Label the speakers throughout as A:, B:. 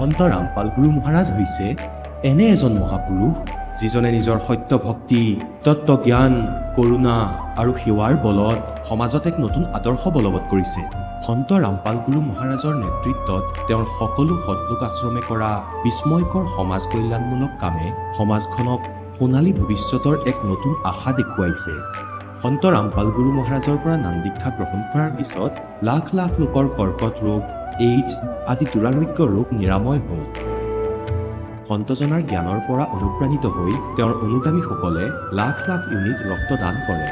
A: সন্ত ৰামপাল গুৰু মহাৰাজ হৈছে এনে এজন মহাপুৰুষ যিজনে নিজৰ সত্য ভক্তি, তত্ত্বজ্ঞান, কৰোণা আৰু সেৱাৰ বলত সমাজত এক নতুন আদৰ্শ বলবৎ কৰিছে। সন্ত ৰামপাল গুৰু মহাৰাজৰ নেতৃত্বত তেওঁৰ সকলো সৎলোক আশ্ৰমে কৰা বিস্ময়কৰ সমাজ কল্যাণমূলক কামে সমাজখনক সোণালী ভৱিষ্যতৰ এক নতুন আশা দেখুৱাইছে। সন্ত ৰামপাল গুৰু মহাৰাজৰ পৰা নাম দীক্ষা গ্ৰহণ কৰাৰ পিছত লাখ লাখ লোকৰ কৰ্কট ৰোগ, এইডছ আদি দুৰাৰোগ্য ৰোগ নিৰাময় হ'ল। সন্তজনাৰ জ্ঞানৰ পৰা অনুপ্ৰাণিত হৈ তেওঁৰ অনুগামীসকলে লাখ লাখ ইউনিট ৰক্তদান কৰে।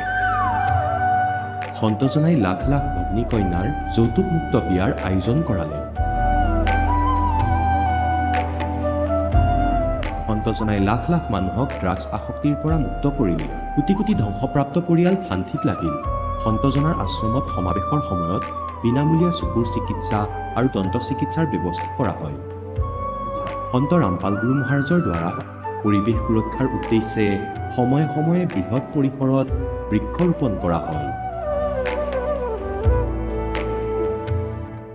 A: সন্তজনাই লাখ লাখ ভগ্নী কন্যাৰ যৌতুকমুক্ত বিয়াৰ আয়োজন কৰালে। সন্তজনাই লাখ লাখ মানুহক ড্ৰাগছ আসক্তিৰ পৰা মুক্ত কৰিলে। কোটি কোটি ধ্বংসপ্ৰাপ্ত পৰিয়াল শান্তিত লাগিল। সন্তজনাৰ আশ্ৰমত সমাৱেশৰ সময়ত বিনামূলীয়া চকুৰ চিকিৎসা আৰু দন্ত চিকিৎসাৰ ব্যৱস্থা কৰা হয়। সন্ত ৰামপাল গুৰু মহাৰাজৰ দ্বাৰা পৰিৱেশ সুৰক্ষাৰ উদ্দেশ্যে সময়ে সময়ে বৃহৎ পৰিসৰত বৃক্ষৰোপণ কৰা হয়।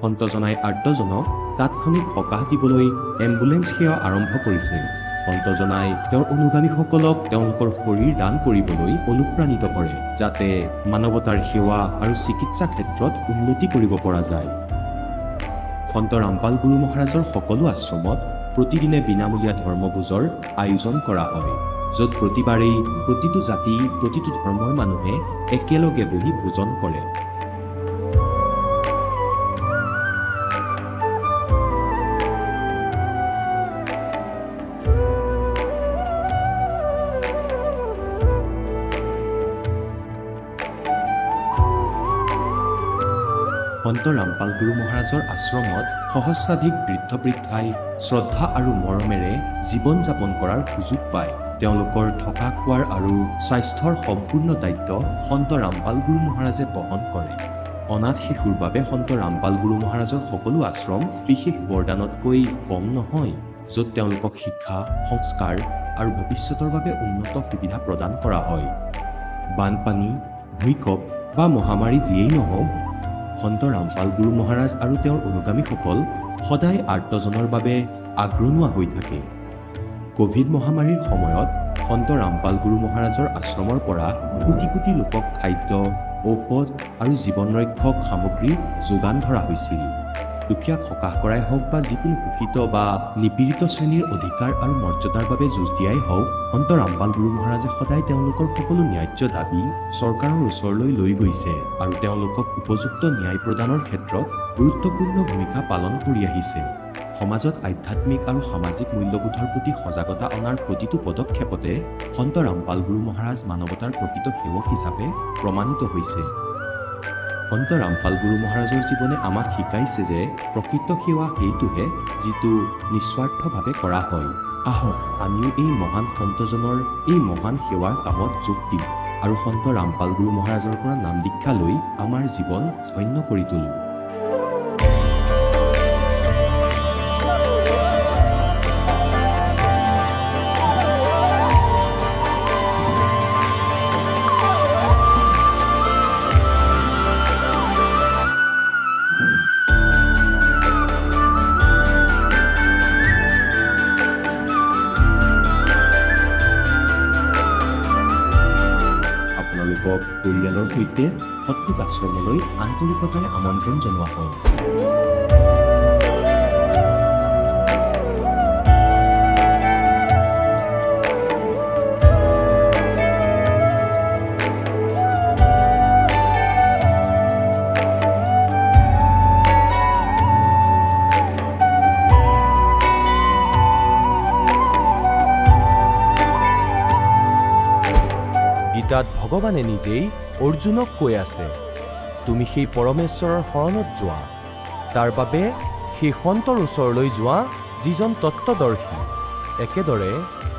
A: সন্তজনাই আৰ্তজনক তাৎক্ষণিক সকাহ দিবলৈ এম্বুলেন্স সেৱা আৰম্ভ কৰিছে। সন্তজনাই তেওঁৰ অনুগামীসকলক তেওঁলোকৰ শৰীৰ দান কৰিবলৈ অনুপ্ৰাণিত কৰে, যাতে মানৱতাৰ সেৱা আৰু চিকিৎসা ক্ষেত্ৰত উন্নতি কৰিব পৰা যায়। সন্ত ৰামপাল গুৰু মহাৰাজৰ সকলো আশ্ৰমত প্ৰতিদিনে বিনামূলীয়া ধৰ্মভোজৰ আয়োজন কৰা হয়, য'ত প্ৰতিবাৰেই প্ৰতিটো জাতি, প্ৰতিটো ধৰ্মৰ মানুহে একেলগে বহি ভোজন কৰে। সন্ত ৰামপাল গুৰু মহাৰাজৰ আশ্ৰমত সহস্ৰাধিক বৃদ্ধ বৃদ্ধাই শ্ৰদ্ধা আৰু মৰমেৰে জীৱন যাপন কৰাৰ সুযোগ পায়। তেওঁলোকৰ থকা খোৱাৰ আৰু স্বাস্থ্যৰ সম্পূৰ্ণ দায়িত্ব সন্ত ৰামপাল গুৰু মহাৰাজে বহন কৰে। অনাথ শিশুৰ বাবে সন্ত ৰামপাল গুৰু মহাৰাজৰ সকলো আশ্ৰম বিশেষ বৰদানতকৈ কম নহয়, য'ত তেওঁলোকক শিক্ষা, সংস্কাৰ আৰু ভৱিষ্যতৰ বাবে উন্নত সুবিধা প্ৰদান কৰা হয়। বানপানী, ভূঁইকঁপ বা মহামাৰী যিয়েই নহওক, সন্ত ৰামপাল গুৰু মহাৰাজ আৰু তেওঁৰ অনুগামীসকল সদায় আৰ্তজনৰ বাবে আগ্ৰনোৱা হৈ থাকে। কোভিড মহামাৰীৰ সময়ত সন্ত ৰামপাল গুৰু মহাৰাজৰ আশ্ৰমৰ পৰা কোটি কোটি লোকক খাদ্য, ঔষধ আৰু জীৱন ৰক্ষক সামগ্ৰী যোগান ধৰা হৈছিল। দুখীয়াক সকাহ কৰাই হওক বা যিকোনো শোষিত বা নিপীড়িত শ্ৰেণীৰ অধিকাৰ আৰু মৰ্যাদাৰ বাবে যুঁজ দিয়াই হওক, সন্ত ৰামপাল গুৰু মহাৰাজে সদায় তেওঁলোকৰ সকলো ন্যায্য দাবী চৰকাৰৰ ওচৰলৈ লৈ গৈছে আৰু তেওঁলোকক উপযুক্ত ন্যায় প্ৰদানৰ ক্ষেত্ৰত গুৰুত্বপূৰ্ণ ভূমিকা পালন কৰি আহিছে। সমাজত আধ্যাত্মিক আৰু সামাজিক মূল্যবোধৰ প্ৰতি সজাগতা অনাৰ প্ৰতিটো পদক্ষেপতে সন্ত ৰামপাল গুৰু মহাৰাজ মানৱতাৰ প্ৰকৃত সেৱক হিচাপে প্ৰমাণিত হৈছে। সন্ত ৰামপাল গুৰু মহাৰাজৰ জীৱনে আমাক শিকাইছে যে প্ৰকৃত সেৱা সেইটোহে যিটো নিস্বাৰ্থভাৱে কৰা হয়। আহক আমিও এই মহান সন্তজনৰ এই মহান সেৱাৰ কামত যোগ দিম আৰু সন্ত ৰামপাল গুৰু মহাৰাজৰ পৰা নাম দীক্ষা লৈ আমাৰ জীৱন ধন্য কৰি তোলোঁ। আপোনালোকক পৰিয়ালৰ সৈতে সৎলোক আশ্ৰমলৈ আন্তৰিকতাৰে আমন্ত্ৰণ জনোৱা হয়।
B: গীতাত ভগৱানে নিজেই অৰ্জুনক কৈ আছে, তুমি সেই পৰমেশ্বৰৰ শৰণত যোৱা, তাৰ বাবে সেই সন্তৰ ওচৰলৈ যোৱা যিজন তত্ত্বদৰ্শী। একেদৰে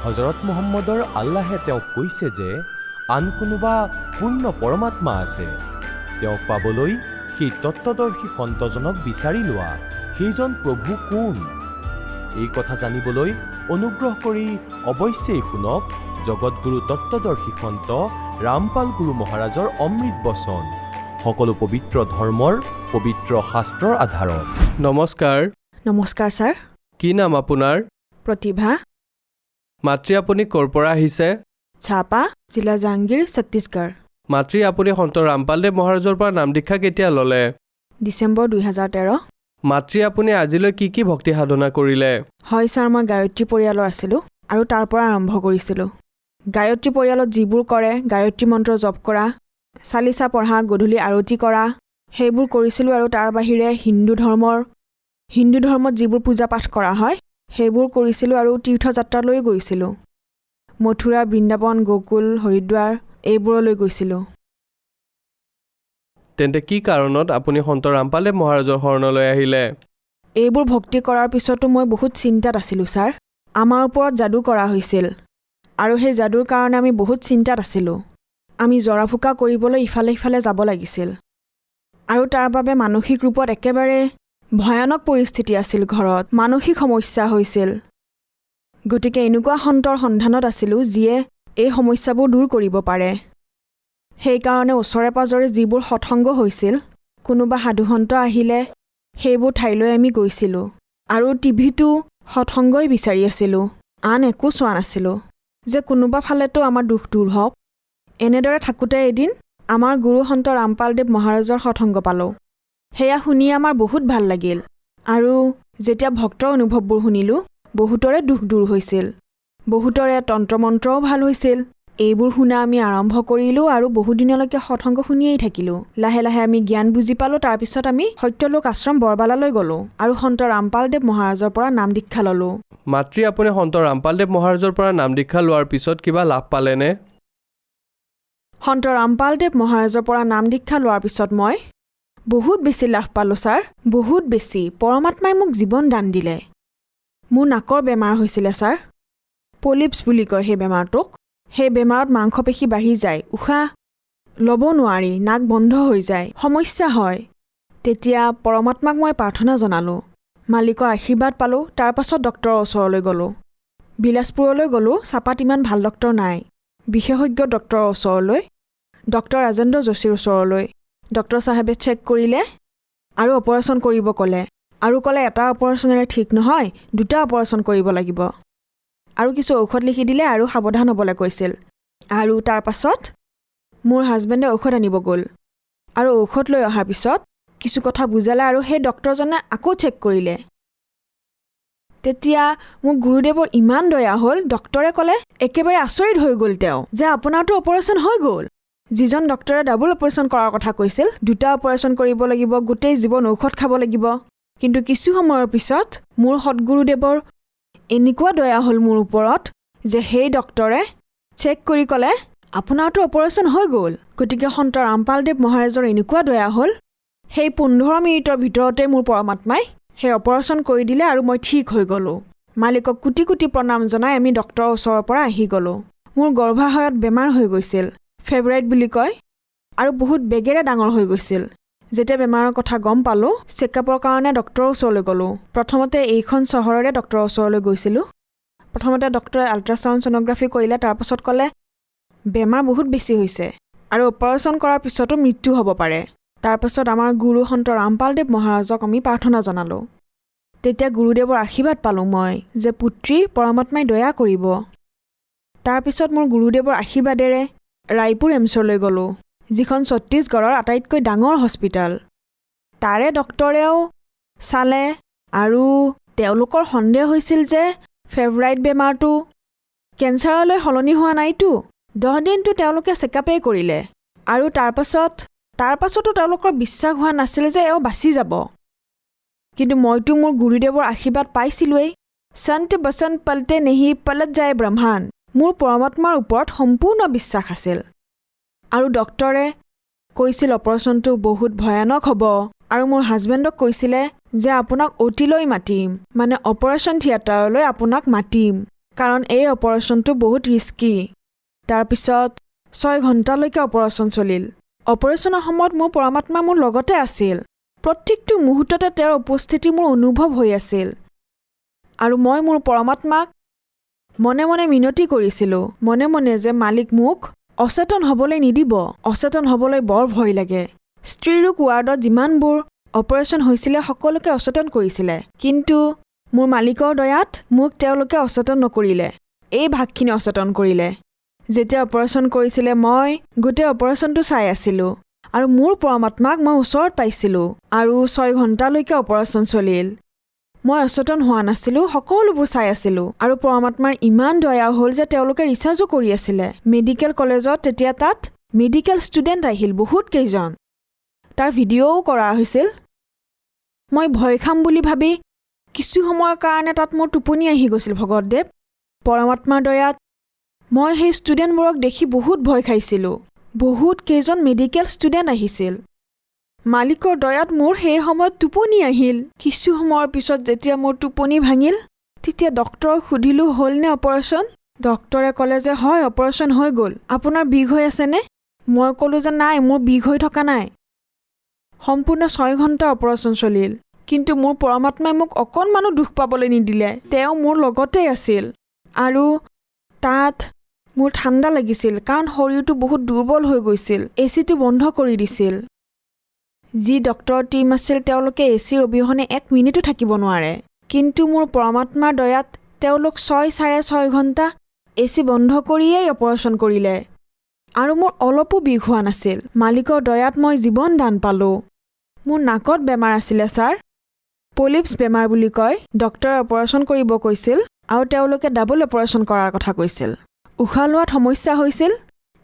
B: হজৰত মুহাম্মদৰ আল্লাহে তেওঁক কৈছে যে আন কোনোবা পূৰ্ণ পৰমাত্মা আছে, তেওঁক পাবলৈ সেই তত্ত্বদৰ্শী সন্তজনক বিচাৰি লোৱা। সেইজন প্ৰভু কোন? এই কথা জানিবলৈ অনুগ্ৰহ কৰি অৱশ্যেই শুনক জগতগুৰু তত্ত্বদৰ্শী সন্ত ৰামপাল গুৰু মহাৰাজৰ অমৃত বচন, সকলো পবিত্ৰ ধৰ্মৰ পবিত্ৰ শাস্ত্ৰৰ আধাৰত।
C: নমস্কাৰ।
D: নমস্কাৰ ছাৰ।
C: কি নাম আপোনাৰ?
D: প্ৰতিভা
C: মাতৃ আপুনি ক'ৰ পৰা আহিছে?
D: ছাপা জিলা জাহাংগীৰ ছত্তীশগড়
C: মাতৃ আপুনি সন্ত ৰামপালদেৱ মহাৰাজৰ পৰা নাম দীক্ষা কেতিয়া ল'লে?
D: ডিচেম্বৰ 2013
C: মাতৃ আপুনি আজিলৈ কি ভক্তি সাধনা কৰিলে?
D: হয় ছাৰ মই গায়ত্ৰী পৰিয়ালৰ আছিলোঁ আৰু তাৰ পৰা আৰম্ভ কৰিছিলোঁ গায়ত্ৰী পৰিয়ালত যিবোৰ কৰে গায়ত্ৰী মন্ত্ৰ জপ কৰা চালিচা পঢ়া গধূলি আৰতি কৰা সেইবোৰ কৰিছিলোঁ আৰু তাৰ বাহিৰে হিন্দু ধৰ্মত যিবোৰ পূজা পাঠ কৰা হয় সেইবোৰ কৰিছিলোঁ আৰু তীৰ্থযাত্ৰালৈ গৈছিলোঁ মথুৰা বৃন্দাবন গোকুল হৰিদ্বাৰ এইবোৰলৈ গৈছিলোঁ
C: তেন্তে কি কাৰণত আপুনি সন্ত ৰামপালদেৱ মহাৰাজৰ শৰণলৈ আহিলে?
D: এইবোৰ ভক্তি কৰাৰ পিছতো মই বহুত চিন্তাত আছিলোঁ ছাৰ আমাৰ ওপৰত যাদু কৰা হৈছিল আৰু সেই যাদুৰ কাৰণে আমি বহুত চিন্তাত আছিলোঁ আমি জৰা ফুকা কৰিবলৈ ইফালে সিফালে যাব লাগিছিল আৰু তাৰ বাবে মানসিক ৰূপত একেবাৰে ভয়ানক পৰিস্থিতি আছিল ঘৰত মানসিক সমস্যা হৈছিল গতিকে এনেকুৱা সন্তৰ সন্ধানত আছিলোঁ যিয়ে এই সমস্যাবোৰ দূৰ কৰিব পাৰে সেইকাৰণে ওচৰে পাজৰে যিবোৰ সৎসংগ হৈছিল কোনোবা সাধুসন্ত আহিলে সেইবোৰ ঠাইলৈ আমি গৈছিলোঁ আৰু টিভিটো সৎসংগই বিচাৰি আছিলোঁ আন একো চোৱা নাছিলোঁ যে কোনোবা ফালেতো আমাৰ দুখ দূৰ হওক এনেদৰে থাকোঁতে এদিন আমাৰ গুৰু সন্ত ৰামপালদেৱ মহাৰাজৰ সৎসংগ পালোঁ সেয়া শুনি আমাৰ বহুত ভাল লাগিল আৰু যেতিয়া ভক্তৰ অনুভৱবোৰ শুনিলোঁ বহুতৰে দুখ দূৰ হৈছিল বহুতৰে তন্ত্ৰমন্ত্ৰও ভাল হৈছিল এইবোৰ শুনা আমি আৰম্ভ কৰিলোঁ আৰু বহুদিনলৈকে সৎসংগ শুনিয়েই থাকিলোঁ লাহে লাহে আমি জ্ঞান বুজি পালোঁ তাৰপিছত আমি সত্যলোক আশ্ৰম বৰবালালৈ গ'লোঁ আৰু সন্ত ৰামপালদেৱ মহাৰাজৰ পৰা নাম দীক্ষা ল'লোঁ
C: মাতৃ আপুনি সন্ত ৰামপালদেৱ মহাৰাজৰ পৰা নাম দীক্ষা লোৱাৰ পিছত কিবা লাভ পালেনে?
D: সন্ত ৰামপালদেৱ মহাৰাজৰ পৰা নাম দীক্ষা লোৱাৰ পিছত মই বহুত বেছি লাভ পালোঁ ছাৰ বহুত বেছি পৰমাত্মাই মোক জীৱন দান দিলে মোৰ নাকৰ বেমাৰ হৈছিলে ছাৰ পলিপছ বুলি কয় সেই বেমাৰটোক সেই বেমাৰত মাংসপেশী বাঢ়ি যায় উশাহ ল'ব নোৱাৰি নাক বন্ধ হৈ যায় সমস্যা হয় তেতিয়া পৰমাত্মাক মই প্ৰাৰ্থনা জনালোঁ মালিকৰ আশীৰ্বাদ পালোঁ তাৰ পাছত ডক্টৰৰ ওচৰলৈ গ'লোঁ বিলাসপুৰলৈ গ'লোঁ চাপাত ইমান ভাল ডক্টৰ নাই বিশেষজ্ঞ ডক্টৰৰ ওচৰলৈ ডক্টৰ ৰাজেন্দ্ৰ যোশীৰ ওচৰলৈ ডক্টৰ চাহেবে চেক কৰিলে আৰু অপাৰেশ্যন কৰিব ক'লে আৰু ক'লে এটা অপাৰেশ্যনেৰে ঠিক নহয় দুটা অপাৰেশ্যন কৰিব লাগিব আৰু কিছু ঔষধ লিখি দিলে আৰু সাৱধান হ'বলৈ কৈছিল আৰু তাৰ পাছত মোৰ হাজবেণ্ডে ঔষধ আনিব গ'ল আৰু ঔষধ লৈ অহাৰ পিছত কিছু কথা বুজালে আৰু সেই ডক্টৰজনে আকৌ চেক কৰিলে তেতিয়া মোক গুৰুদেৱৰ ইমান দয়া হ'ল ডক্টৰে ক'লে একেবাৰে আচৰিত হৈ গ'ল তেওঁ যে আপোনাৰতো অপাৰেশ্যন হৈ গ'ল যিজন ডক্টৰে ডাবল অপাৰেশ্যন কৰাৰ কথা কৈছিল দুটা অপাৰেশ্যন কৰিব লাগিব গোটেই জীৱন ঔষধ খাব লাগিব কিন্তু কিছু সময়ৰ পিছত মোৰ সৎগুৰুদেৱৰ এনেকুৱা দয়া হ'ল মোৰ ওপৰত যে সেই ডক্টৰে চেক কৰি ক'লে আপোনাৰতো অপাৰেশ্যন হৈ গ'ল গতিকে সন্ত ৰামপালদেৱ মহাৰাজৰ এনেকুৱা দয়া হ'ল সেই 15 মিনিটৰ ভিতৰতে মোৰ পৰমাত্মাই সেই অপাৰেশ্যন কৰি দিলে আৰু মই ঠিক হৈ গ'লোঁ মালিকক কোটি কোটি প্ৰণাম জনাই আমি ডক্টৰৰ ওচৰৰ পৰা আহি গ'লোঁ মোৰ গৰ্ভাশয়ত বেমাৰ হৈ গৈছিল ফেব্ৰাইড বুলি কয় আৰু বহুত বেগেৰে ডাঙৰ হৈ গৈছিল যেতিয়া বেমাৰৰ কথা গম পালোঁ চেকআপৰ কাৰণে ডক্টৰৰ ওচৰলৈ গ'লোঁ প্ৰথমতে এইখন চহৰৰে ডক্টৰৰ ওচৰলৈ গৈছিলোঁ প্ৰথমতে ডক্টৰে আল্ট্ৰাছাউণ্ড ছ'ন'গ্ৰাফি কৰিলে তাৰপাছত ক'লে বেমাৰ বহুত বেছি হৈছে আৰু অপাৰেশ্যন কৰাৰ পিছতো মৃত্যু হ'ব পাৰে তাৰপাছত আমাৰ গুৰু সন্ত ৰামপালদেৱ মহাৰাজক আমি প্ৰাৰ্থনা জনালোঁ তেতিয়া গুৰুদেৱৰ আশীৰ্বাদ পালোঁ মই যে পুত্ৰী পৰমাত্মাই দয়া কৰিব তাৰপিছত মোৰ গুৰুদেৱৰ আশীৰ্বাদেৰে ৰায়পুৰ এমছলৈ গ'লোঁ যিখন ছত্তীশগড়ৰ আটাইতকৈ ডাঙৰ হস্পিটেল তাৰে ডক্টৰেও চালে আৰু তেওঁলোকৰ সন্দেহ হৈছিল যে ফেব্ৰাইড বেমাৰটো কেঞ্চাৰলৈ সলনি হোৱা নাইতো 10 দিনটো তেওঁলোকে চেকআপেই কৰিলে আৰু তাৰপাছতো তেওঁলোকৰ বিশ্বাস হোৱা নাছিল যে এওঁ বাচি যাব কিন্তু মইতো মোৰ গুৰুদেৱৰ আশীৰ্বাদ পাইছিলোৱেই সন্ত বসন্ত পলতে নেহি পলট যায় ব্ৰহ্মাণ্ড মোৰ পৰমাত্মাৰ ওপৰত সম্পূৰ্ণ বিশ্বাস আছিল আৰু ডক্টৰে কৈছিল অপাৰেশ্যনটো বহুত ভয়ানক হ'ব আৰু মোৰ হাজবেণ্ডক কৈছিলে যে আপোনাক অটিলৈ মাতিম মানে অপাৰেশ্যন থিয়েটাৰলৈ আপোনাক মাতিম কাৰণ এই অপাৰেশ্যনটো বহুত ৰিস্কি তাৰপিছত 6 ঘণ্টালৈকে অপাৰেশ্যন চলিল অপাৰেশ্যনৰ সময়ত মোৰ পৰমাত্মা মোৰ লগতে আছিল প্ৰত্যেকটো মুহূৰ্ততে তেওঁৰ উপস্থিতি মোৰ অনুভৱ হৈ আছিল আৰু মই মোৰ পৰমাত্মাক মনে মনে মিনতি কৰিছিলোঁ মনে মনে যে মালিক মোক অচেতন হ'বলৈ নিদিব অচেতন হ'বলৈ বৰ ভয় লাগে স্ত্ৰীৰোগ ৱাৰ্ডত যিমানবোৰ অপাৰেশ্যন হৈছিলে সকলোকে অচেতন কৰিছিলে কিন্তু মোৰ মালিকৰ দয়াত মোক তেওঁলোকে অচেতন নকৰিলে। এই ভাগখিনি অচেতন কৰিলে। যেতিয়া অপাৰেশ্যন কৰিছিলে মই গোটেই অপাৰেশ্যনটো চাই আছিলোঁ আৰু মোৰ পৰমাত্মাক মই ওচৰত পাইছিলোঁ আৰু 6 ঘণ্টালৈকে অপাৰেশ্যন চলিল। মই অচেতন হোৱা নাছিলোঁ, সকলোবোৰ চাই আছিলোঁ আৰু পৰমাত্মাৰ ইমান দয়া হ'ল যে তেওঁলোকে ৰিচাৰ্জো কৰি আছিলে। মেডিকেল কলেজত তেতিয়া তাত মেডিকেল ষ্টুডেণ্ট আহিল বহুত কেইজন। তাৰ ভিডিঅ'ও কৰা হৈছিল। মই ভয় খাম বুলি ভাবি কিছু সময়ৰ কাৰণে তাত মোৰ টোপনি আহি গৈছিল। ভগৱদেৱ পৰমাত্মাৰ দয়াত মই সেই ষ্টুডেণ্টবোৰক দেখি বহুত ভয় খাইছিলোঁ। বহুত কেইজন মেডিকেল ষ্টুডেণ্ট আহিছিল। মালিকৰ দয়াত মোৰ সেই সময়ত টোপনি আহিল। কিছু সময়ৰ পিছত যেতিয়া মোৰ টোপনি ভাঙিল তেতিয়া ডক্টৰক সুধিলোঁ হ'লনে অপাৰেশ্যন। ডক্টৰে ক'লে যে হয় অপাৰেশ্যন হৈ গ'ল। আপোনাৰ বিষ হৈ আছেনে? মই ক'লোঁ যে নাই, মোৰ বিষ হৈ থকা নাই। সম্পূৰ্ণ 6 ঘণ্টা অপাৰেশ্যন চলিল। কিন্তু মোৰ পৰমাত্মাই মোক অকণমানো দুখ পাবলৈ নিদিলে। তেওঁ মোৰ লগতেই আছিল। আৰু তাত মোৰ ঠাণ্ডা লাগিছিল কাৰণ শৰীৰটো বহুত দুৰ্বল হৈ গৈছিল। এচিটো বন্ধ কৰি দিছিল। যি ডক্টৰৰ টীম আছিল তেওঁলোকে এচিৰ অবিহনে 1 মিনিটো থাকিব নোৱাৰে। কিন্তু মোৰ পৰমাত্মাৰ দয়াত তেওঁলোক 6-6.5 ঘণ্টা এচি বন্ধ কৰিয়েই অপাৰেশ্যন কৰিলে আৰু মোৰ অলপো বিষ হোৱা নাছিল। মালিকৰ দয়াত মই জীৱন দান পালোঁ। মোৰ নাকত বেমাৰ আছিলে ছাৰ, পলিপছ বেমাৰ বুলি কয়। ডক্টৰে অপাৰেশ্যন কৰিব কৈছিল আৰু তেওঁলোকে ডাবল অপাৰেশ্যন কৰাৰ কথা কৈছিল। উশাহ লোৱাত সমস্যা হৈছিল।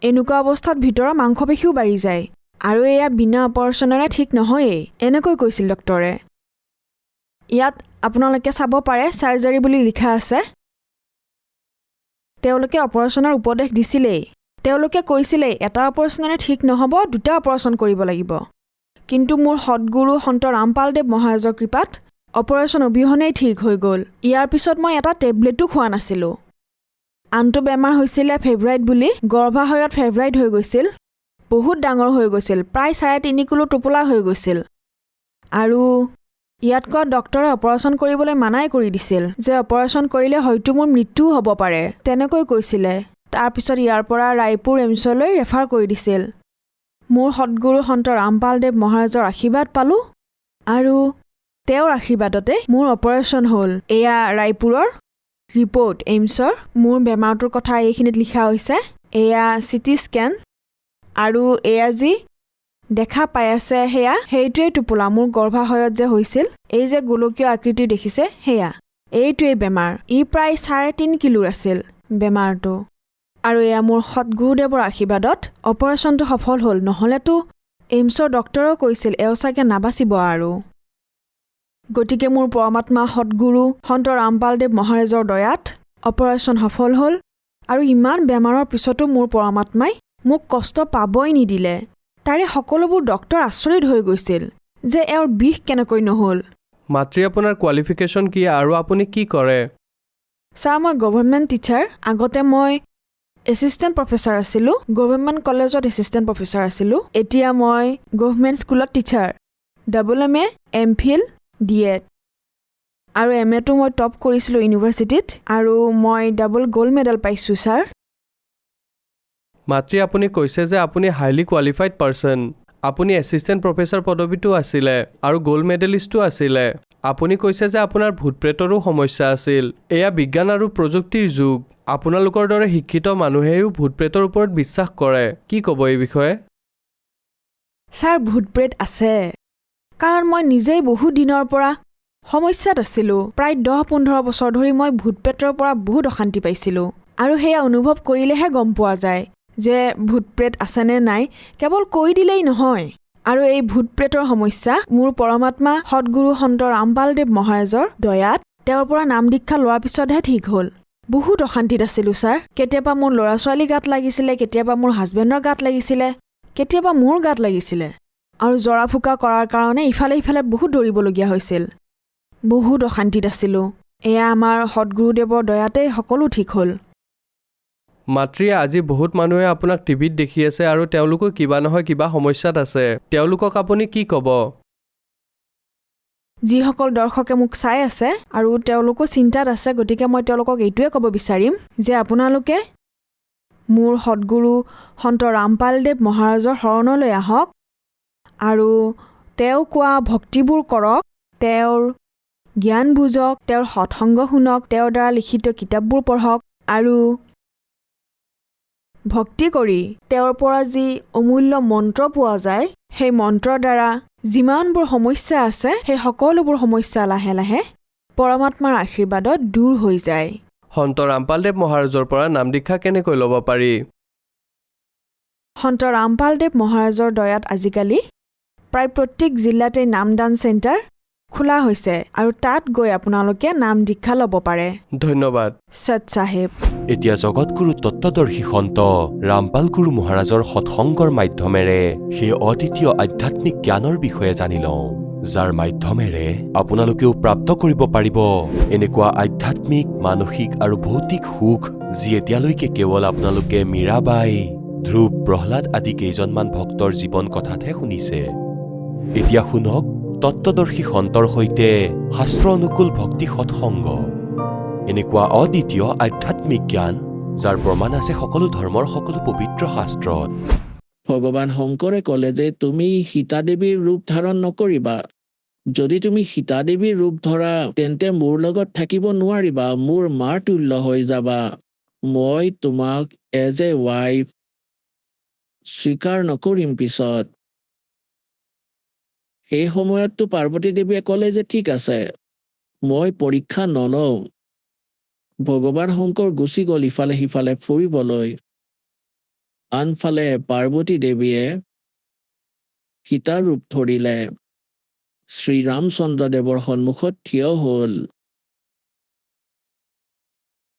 D: এনেকুৱা অৱস্থাত ভিতৰৰ মাংসপেশীও বাঢ়ি যায় আৰু এয়া বিনা অপাৰেশ্যনেৰে ঠিক নহয়েই, এনেকৈ কৈছিল ডক্টৰে। ইয়াত আপোনালোকে চাব পাৰে চাৰ্জাৰী বুলি লিখা আছে। তেওঁলোকে অপাৰেশ্যনৰ উপদেশ দিছিলেই। তেওঁলোকে কৈছিলেই এটা অপাৰেশ্যনেৰে ঠিক নহ'ব, 2টা অপাৰেশ্যন কৰিব লাগিব। কিন্তু মোৰ সৎগুৰু সন্ত ৰামপালদেৱ মহাৰাজৰ কৃপাত অপাৰেশ্যন অবিহনেই ঠিক হৈ গ'ল। ইয়াৰ পিছত মই এটা টেবলেটো খোৱা নাছিলোঁ। আনটো বেমাৰ হৈছিলে ফেব্ৰাইড বুলি। গৰ্ভাশয়ত ফেব্ৰাইড হৈ গৈছিল। বহুত ডাঙৰ হৈ গৈছিল, প্ৰায় 3.5 কিলো টোপোলা হৈ গৈছিল। আৰু ইয়াত কোৱা ডক্টৰে অপাৰেশ্যন কৰিবলৈ মানাই কৰি দিছিল যে অপাৰেশ্যন কৰিলে হয়তো মোৰ মৃত্যুও হ'ব পাৰে, তেনেকৈ কৈছিলে। তাৰপিছত ইয়াৰ পৰা ৰায়পুৰ এইমছলৈ ৰেফাৰ কৰি দিছিল। মোৰ সৎগুৰু সন্ত ৰামপালদেৱ মহাৰাজৰ আশীৰ্বাদ পালোঁ আৰু তেওঁৰ আশীৰ্বাদতে মোৰ অপাৰেশ্যন হ'ল। এয়া ৰায়পুৰৰ ৰিপৰ্ট এইমছৰ। মোৰ বেমাৰটোৰ কথা এইখিনিত লিখা হৈছে। এয়া চিটি স্কেন আৰু এয়া যি দেখা পাই আছে সেইটোৱেই টোপোলা মোৰ গৰ্ভাশয়ত যে হৈছিল। এই যে গোলকীয় আকৃতি দেখিছে সেয়া, এইটোৱেই বেমাৰ। ই প্ৰায় 3.5 কিলোৰ আছিল বেমাৰটো। আৰু এয়া মোৰ সৎগুৰুদেৱৰ আশীৰ্বাদত অপাৰেশ্যনটো সফল হ'ল। নহ'লেতো এইমছৰ ডক্টৰেও কৈছিল এওঁ চাগে নাবাচিব আৰু। গতিকে মোৰ পৰমাত্মা সৎগুৰু সন্ত ৰামপালদেৱ মহাৰাজৰ দয়াত অপাৰেশ্যন সফল হ'ল আৰু ইমান বেমাৰৰ পিছতো মোৰ পৰমাত্মাই মোক কষ্ট পাবই নিদিলে। তাৰে সকলোবোৰ ডক্টৰ আচৰিত হৈ গৈছিল যে এওঁৰ বিষ কেনেকৈ নহ'ল।
C: মাতৃ আপোনাৰ কোৱালিফিকেশ্যন কি আৰু আপুনি কি কৰে?
D: ছাৰ মই গভৰ্ণমেণ্ট টিচাৰ। আগতে মই এছিষ্টেণ্ট প্ৰফেচাৰ আছিলোঁ। গভৰ্ণমেণ্ট কলেজত এছিষ্টেণ্ট প্ৰফেচাৰ আছিলোঁ। এতিয়া মই গভৰ্ণমেণ্ট স্কুলত টিচাৰ। MA, MPhil, DEd আৰু MAটো মই টপ কৰিছিলোঁ ইউনিভাৰ্চিটিত আৰু মই ডাবল গ'ল্ড মেডেল পাইছোঁ ছাৰ।
C: মাতৃ আপুনি কৈছে যে আপুনি হাইলি কোৱালিফাইড পাৰ্চন। আপুনি এছিষ্টেণ্ট প্ৰফেচাৰ পদবীটো আছিলে আৰু গ'ল্ড মেডেলিষ্টো আছিলে। আপুনি কৈছে যে আপোনাৰ ভূত প্ৰেতৰো সমস্যা আছিল। এয়া বিজ্ঞান আৰু প্ৰযুক্তিৰ যুগ। আপোনালোকৰ দৰে শিক্ষিত মানুহেও ভূত প্ৰেতৰ ওপৰত বিশ্বাস কৰে। কি ক'ব এই বিষয়ে?
D: ছাৰ ভূত প্ৰেত আছে, কাৰণ মই নিজেই বহু দিনৰ পৰা সমস্যাত আছিলোঁ। প্ৰায় 10-15 বছৰ ধৰি মই ভূত প্ৰেতৰ পৰা বহুত অশান্তি পাইছিলোঁ আৰু সেয়া অনুভৱ কৰিলেহে গম পোৱা যায় যে ভূত প্ৰেত আছেনে নাই, কেৱল কৈ দিলেই নহয়। আৰু এই ভূত প্ৰেতৰ সমস্যা মোৰ পৰমাত্মা সৎগুৰু সন্ত ৰামপালদেৱ মহাৰাজৰ দয়াত তেওঁৰ পৰা নাম দীক্ষা লোৱাৰ পিছতহে ঠিক হ'ল। বহুত অশান্তিত আছিলোঁ ছাৰ। কেতিয়াবা মোৰ ল'ৰা ছোৱালী গাত লাগিছিলে, কেতিয়াবা মোৰ হাজবেণ্ডৰ গাত লাগিছিলে, কেতিয়াবা মোৰ গাত লাগিছিলে আৰু জৰা ফুকা কৰাৰ কাৰণে ইফালে সিফালে বহুত দৌৰিবলগীয়া হৈছিল। বহুত অশান্তিত আছিলোঁ। এয়া আমাৰ সৎগুৰুদেৱৰ দয়াতেই সকলো ঠিক হ'ল।
C: মাতৃয়ে আজি বহুত মানুহে আপোনাক টিভিত দেখি আছে আৰু তেওঁলোকো কিবা নহয় কিবা সমস্যাত আছে। তেওঁলোকক আপুনি কি ক'ব?
D: যিসকল দৰ্শকে মোক চাই আছে আৰু তেওঁলোকো চিন্তাত আছে, গতিকে মই তেওঁলোকক এইটোৱে ক'ব বিচাৰিম যে আপোনালোকে মোৰ সৎগুৰু সন্ত ৰামপালদেৱ মহাৰাজৰ শৰণলৈ আহক আৰু তেওঁ কোৱা ভক্তিবোৰ কৰক, তেওঁৰ জ্ঞান বুজক, তেওঁৰ সৎসংগ শুনক, তেওঁৰ দ্বাৰা লিখিত কিতাপবোৰ পঢ়ক আৰু ভক্তি কৰি তেওঁৰ পৰা যি অমূল্য মন্ত্ৰ পোৱা যায়, সেই মন্ত্ৰৰ দ্বাৰা যিমানবোৰ সমস্যা আছে, সেই সকলোবোৰ সমস্যা লাহে লাহে পৰমাত্মাৰ আশীৰ্বাদত দূৰ হৈ যায়।
C: সন্ত ৰামপালদেৱ মহাৰাজৰ পৰা নাম দীক্ষা কেনেকৈ ল'ব পাৰি?
D: সন্ত ৰামপালদেৱ মহাৰাজৰ দয়াত আজিকালি প্ৰায় প্ৰত্যেক জিলাতে নামদান চেণ্টাৰ খোলা হৈছে আৰু তাত গৈ আপোনালোকে নাম দীক্ষা ল'ব পাৰে।
C: ধন্যবাদ।
D: সৎ চাহেব।
B: এতিয়া জগতগুৰু তত্ত্বদৰ্শী সন্ত ৰামপাল গুৰু মহাৰাজৰ সৎসংগৰ মাধ্যমেৰে সেই অদ্বিতীয় আধ্যাত্মিক জ্ঞানৰ বিষয়ে জানি লওঁ, যাৰ মাধ্যমেৰে আপোনালোকেও প্ৰাপ্ত কৰিব পাৰিব এনেকুৱা আধ্যাত্মিক, মানসিক আৰু ভৌতিক সুখ যি এতিয়ালৈকে কেৱল আপোনালোকে মীৰাবাই, ধ্ৰুৱ, প্ৰহ্লাদ আদি কেইজনমান ভক্তৰ জীৱন কথাতহে শুনিছে। এতিয়া শুনক তত্ত্বদৰ্শী সন্তৰ সৈতে শাস্ত্ৰ অনুকূল ভক্তি সৎসংগ, এনেকুৱা অদ্বিতীয় আধ্যাত্মিক জ্ঞান যাৰ প্ৰমাণ আছে সকলো ধৰ্মৰ সকলো পবিত্ৰ শাস্ত্ৰত।
E: ভগৱান শংকৰে ক'লে যে তুমি সীতাদেৱীৰ ৰূপ ধাৰণ নকৰিবা। যদি তুমি সীতাদেৱীৰ ৰূপ ধৰা তেন্তে মোৰ লগত থাকিব নোৱাৰিবা, মোৰ মাৰ তুল্য হৈ যাবা। মই তোমাক এজ এ ৱাইফ স্বীকাৰ নকৰিম পিছত। সেই সময়ততো পাৰ্বতী দেৱীয়ে ক'লে যে ঠিক আছে, মই পৰীক্ষা নলওঁ। ভগৱান শংকৰ গুচি গ'ল ইফালে সিফালে ফুৰিবলৈ। আনফালে পাৰ্বতী দেৱীয়ে সীতাৰ ৰূপ ধৰিলে, শ্ৰীৰামচন্দ্ৰদেৱৰ সন্মুখত থিয় হ'ল।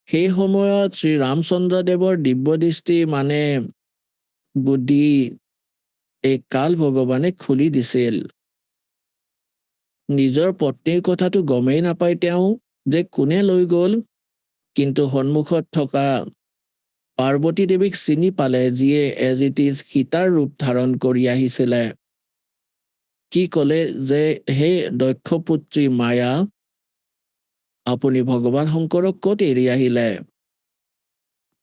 E: সেই সময়ত শ্ৰীৰামচন্দ্ৰদেৱৰ দিব্য দৃষ্টি মানে বুদ্ধি এই কাল ভগৱানে খুলি দিছিল। নিজৰ পত্নীৰ কথাটো গমেই নাপায় তেওঁ যে কোনে লৈ গ'ল, কিন্তু সন্মুখত থকা পাৰ্বতী দেৱীক চিনি পালে, যিয়ে এজ ইট ইজ সীতাৰ ৰূপ ধাৰণ কৰি আহিছিলে। কি ক'লে যে হে দক্ষপুত্ৰী মায়া, আপুনি ভগৱান শংকৰক ক'ত এৰি আহিলে?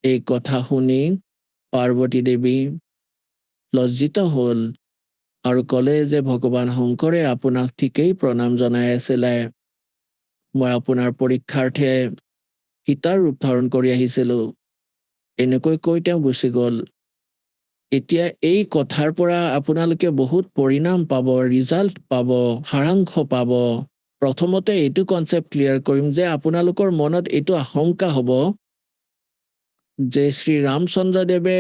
E: এই কথা শুনি পাৰ্বতী দেৱী লজ্জিত হ'ল আৰু ক'লে যে ভগৱান শংকৰে আপোনাক ঠিকেই প্ৰণাম জনাই আছিলে। মই আপোনাৰ পৰীক্ষাৰ্থে সীতাৰ ৰূপ ধাৰণ কৰি আহিছিলোঁ। এনেকৈ কৈ তেওঁ গুচি গ'ল। এতিয়া এই কথাৰ পৰা আপোনালোকে বহুত পৰিণাম পাব, ৰিজাল্ট পাব, সাৰাংশ পাব। প্ৰথমতে এইটো কনচেপ্ট ক্লিয়াৰ কৰিম যে আপোনালোকৰ মনত এইটো আশংকা হ'ব যে শ্ৰীৰামচন্দ্ৰদেৱে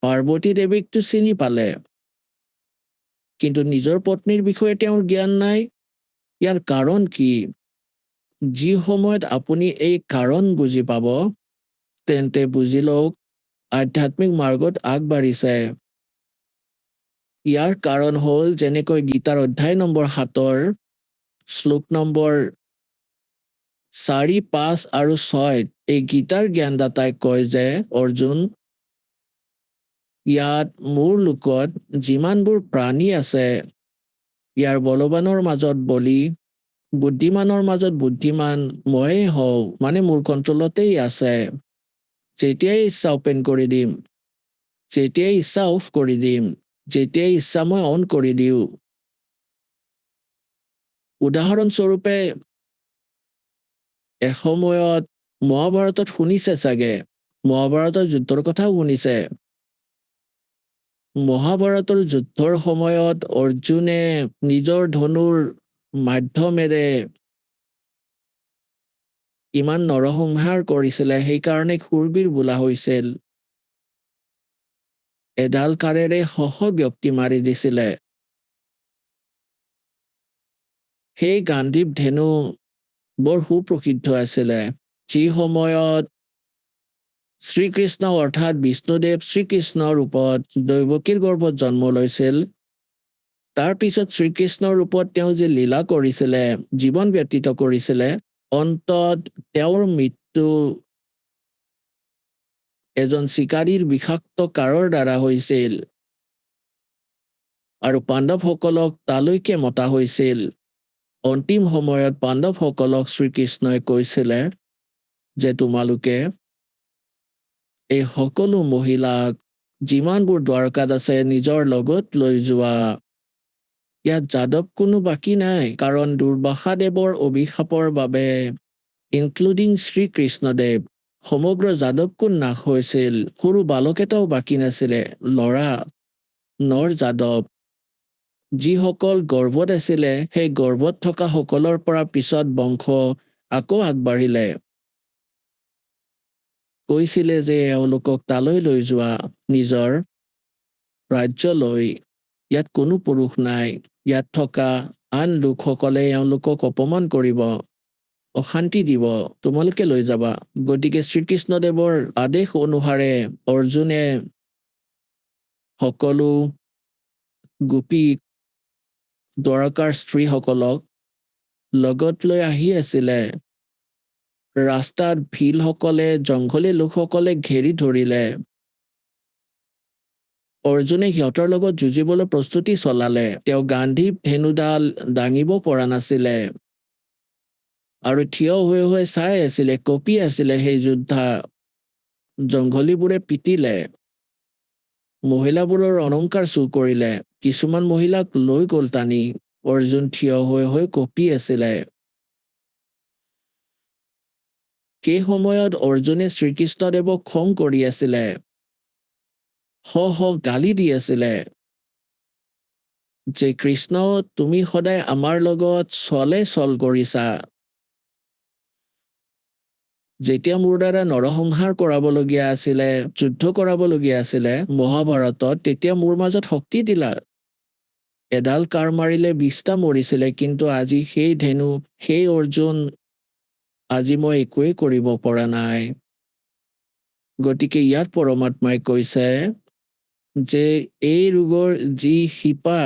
E: পাৰ্বতী দেৱীকতো চিনি পালে, কিন্তু নিজৰ পত্নীৰ বিষয়ে তেওঁৰ জ্ঞান নাই। ইয়াৰ কাৰণ কি? যি সময়ত আপুনি এই কাৰণ বুজি পাব, তেন্তে বুজি লওক আধ্যাত্মিক মাৰ্গত আগবাঢ়িছে। ইয়াৰ কাৰণ হ'ল যেনেকৈ গীতাৰ অধ্যায় নম্বৰ 7 শ্লোক নম্বৰ 4, 5 আৰু 6 এই গীতাৰ জ্ঞানদাতাই কয় যে অৰ্জুন, ইয়াত মোৰ লোকত যিমানবোৰ প্ৰাণী আছে, ইয়াৰ বলৱানৰ মাজত বলি, বুদ্ধিমানৰ মাজত বুদ্ধিমান ময়ে হওঁ, মানে মোৰ কণ্ট্ৰলতেই আছে। যেতিয়াই ইচ্ছা অপেন কৰি দিম, যেতিয়াই ইচ্ছা অফ কৰি দিম, যেতিয়াই ইচ্ছা মই অন কৰি দিওঁ। উদাহৰণস্বৰূপে এসময়ত মহাভাৰতত শুনিছে চাগে, মহাভাৰতৰ যুদ্ধৰ কথাও শুনিছে। মহাভাৰতৰ যুদ্ধৰ সময়ত অৰ্জুনে নিজৰ ধনুৰ মাধ্যমেৰে ইমান নৰসংহাৰ কৰিছিলে, সেইকাৰণে শূৰবীৰ বোলা হৈছিল। এডাল কাঁড়েৰে ব্যক্তি মাৰি দিছিলে। সেই গান্ধীৱ ধেনু বৰ সুপ্ৰসিদ্ধ আছিলে। যি সময়ত শ্ৰীকৃষ্ণ অৰ্থাৎ বিষ্ণুদেৱ শ্ৰীকৃষ্ণৰ ৰূপত দৈৱকীৰ গৰ্ভত জন্ম লৈছিল, তাৰ পিছত শ্ৰীকৃষ্ণৰ ৰূপত তেওঁ যে লীলা কৰিছিলে, জীৱন ব্যতীত কৰিছিলে, অন্তত তেওঁৰ মৃত্যু এজন চিকাৰীৰ বিষাক্ত কাঁড়ৰ দ্বাৰা হৈছিল আৰু পাণ্ডৱসকলক তালৈকে মতা হৈছিল। অন্তিম সময়ত পাণ্ডৱসকলক শ্ৰীকৃষ্ণই কৈছিলে যে তোমালোকে এই সকলো মহিলাক যিমানবোৰ দ্বাৰকাত আছে নিজৰ লগত লৈ যোৱা। ইয়াত যাদৱ কোনো বাকী নাই, কাৰণ দুৰ্বাসা দেৱৰ অভিশাপৰ বাবে ইনক্লুডিং শ্ৰীকৃষ্ণদেৱ সমগ্ৰ যাদৱ কোন নাশ হৈছিল। সৰু বালক এটাও বাকী নাছিলে, ল'ৰা নৰ যাদৱ। যিসকল গৰ্ভত আছিলে সেই গৰ্ভত থকা সকলৰ পৰা পিছত বংশ আকৌ আগবাঢ়িলে। কৈছিলে যে এওঁলোকক তালৈ লৈ যোৱা নিজৰ ৰাজ্যলৈ। ইয়াত কোনো পুৰুষ নাই, ইয়াত থকা আন লোকসকলে এওঁলোকক অপমান কৰিব, অশান্তি দিব, তোমালোকে লৈ যাবা। গতিকে শ্ৰীকৃষ্ণদেৱৰ আদেশ অনুসাৰে অৰ্জুনে সকলো গোপীক দ্বাৰকাৰ স্ত্ৰীসকলক লগত লৈ আহি আছিলে। ৰাস্তাত ভীলসকলে জংঘলী লোকসকলে ঘেৰি ধৰিলে। অৰ্জুনে সিহঁতৰ লগত যুঁজিবলৈ প্ৰস্তুতি চলালে। তেওঁ গান্ধীৱ ধেনুডাল দাঙিব পৰা নাছিলে আৰু থিয় হৈ হৈ চাই আছিলে, কঁপি আছিলে সেই যোদ্ধা। জংঘলীবোৰে পিটিলে, মহিলাবোৰৰ অলংকাৰ চুৰ কৰিলে, কিছুমান মহিলাক লৈ গ'ল টানি। অৰ্জুন থিয় হৈ হৈ কঁপি আছিলে। সেই সময়ত অৰ্জুনে শ্ৰীকৃষ্ণদেৱক খং কৰি আছিলে, গালি দি আছিলে যে কৃষ্ণ, তুমি সদায় আমাৰ লগত চল কৰিছা। যেতিয়া মোৰ দ্বাৰা নৰসংহাৰ কৰাবলগীয়া আছিলে, যুদ্ধ কৰাবলগীয়া আছিলে মহাভাৰতত, তেতিয়া মোৰ মাজত শক্তি দিলা। এডাল কাঁড় মাৰিলে 20টা মৰিছিলে, কিন্তু আজি সেই ধেনু, সেই অৰ্জুন, আজি মই একোৱেই কৰিব পৰা নাই। গতিকে ইয়াত পৰমাত্মাই কৈছে যে এই ৰোগৰ যি শিপা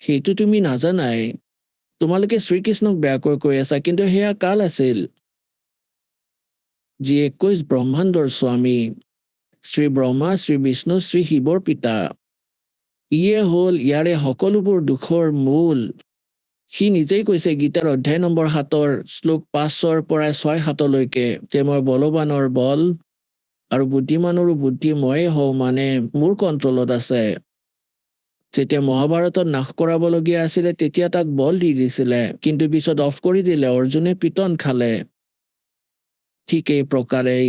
E: সেইটো তুমি নাজানাই। তোমালোকে শ্ৰীকৃষ্ণক বেয়াকৈ কৈ আছা, কিন্তু সেয়া কাল আছিল, যি 21 ব্ৰহ্মাণ্ডৰ স্বামী, শ্ৰী ব্ৰহ্মা, শ্ৰী বিষ্ণু, শ্ৰী শিৱৰ পিতা। ইয়ে হ'ল ইয়াৰে সকলোবোৰ দুখৰ মূল। সি নিজেই কৈছে গীতাৰ অধ্যায় নম্বৰ 7 শ্লোক 5ৰ পৰা 6-7লৈকে যে মই বলৱানৰ বল আৰু বুদ্ধিমানৰো বুদ্ধি ময়ে হওঁ, মানে মোৰ কণ্ট্ৰলত আছে। যেতিয়া মহাভাৰতত নাশ কৰাবলগীয়া আছিলে তেতিয়া তাক বল দি দিছিলে, কিন্তু পিছত অফ কৰি দিলে, অৰ্জুনে পিটন খালে। ঠিক এই প্ৰকাৰেই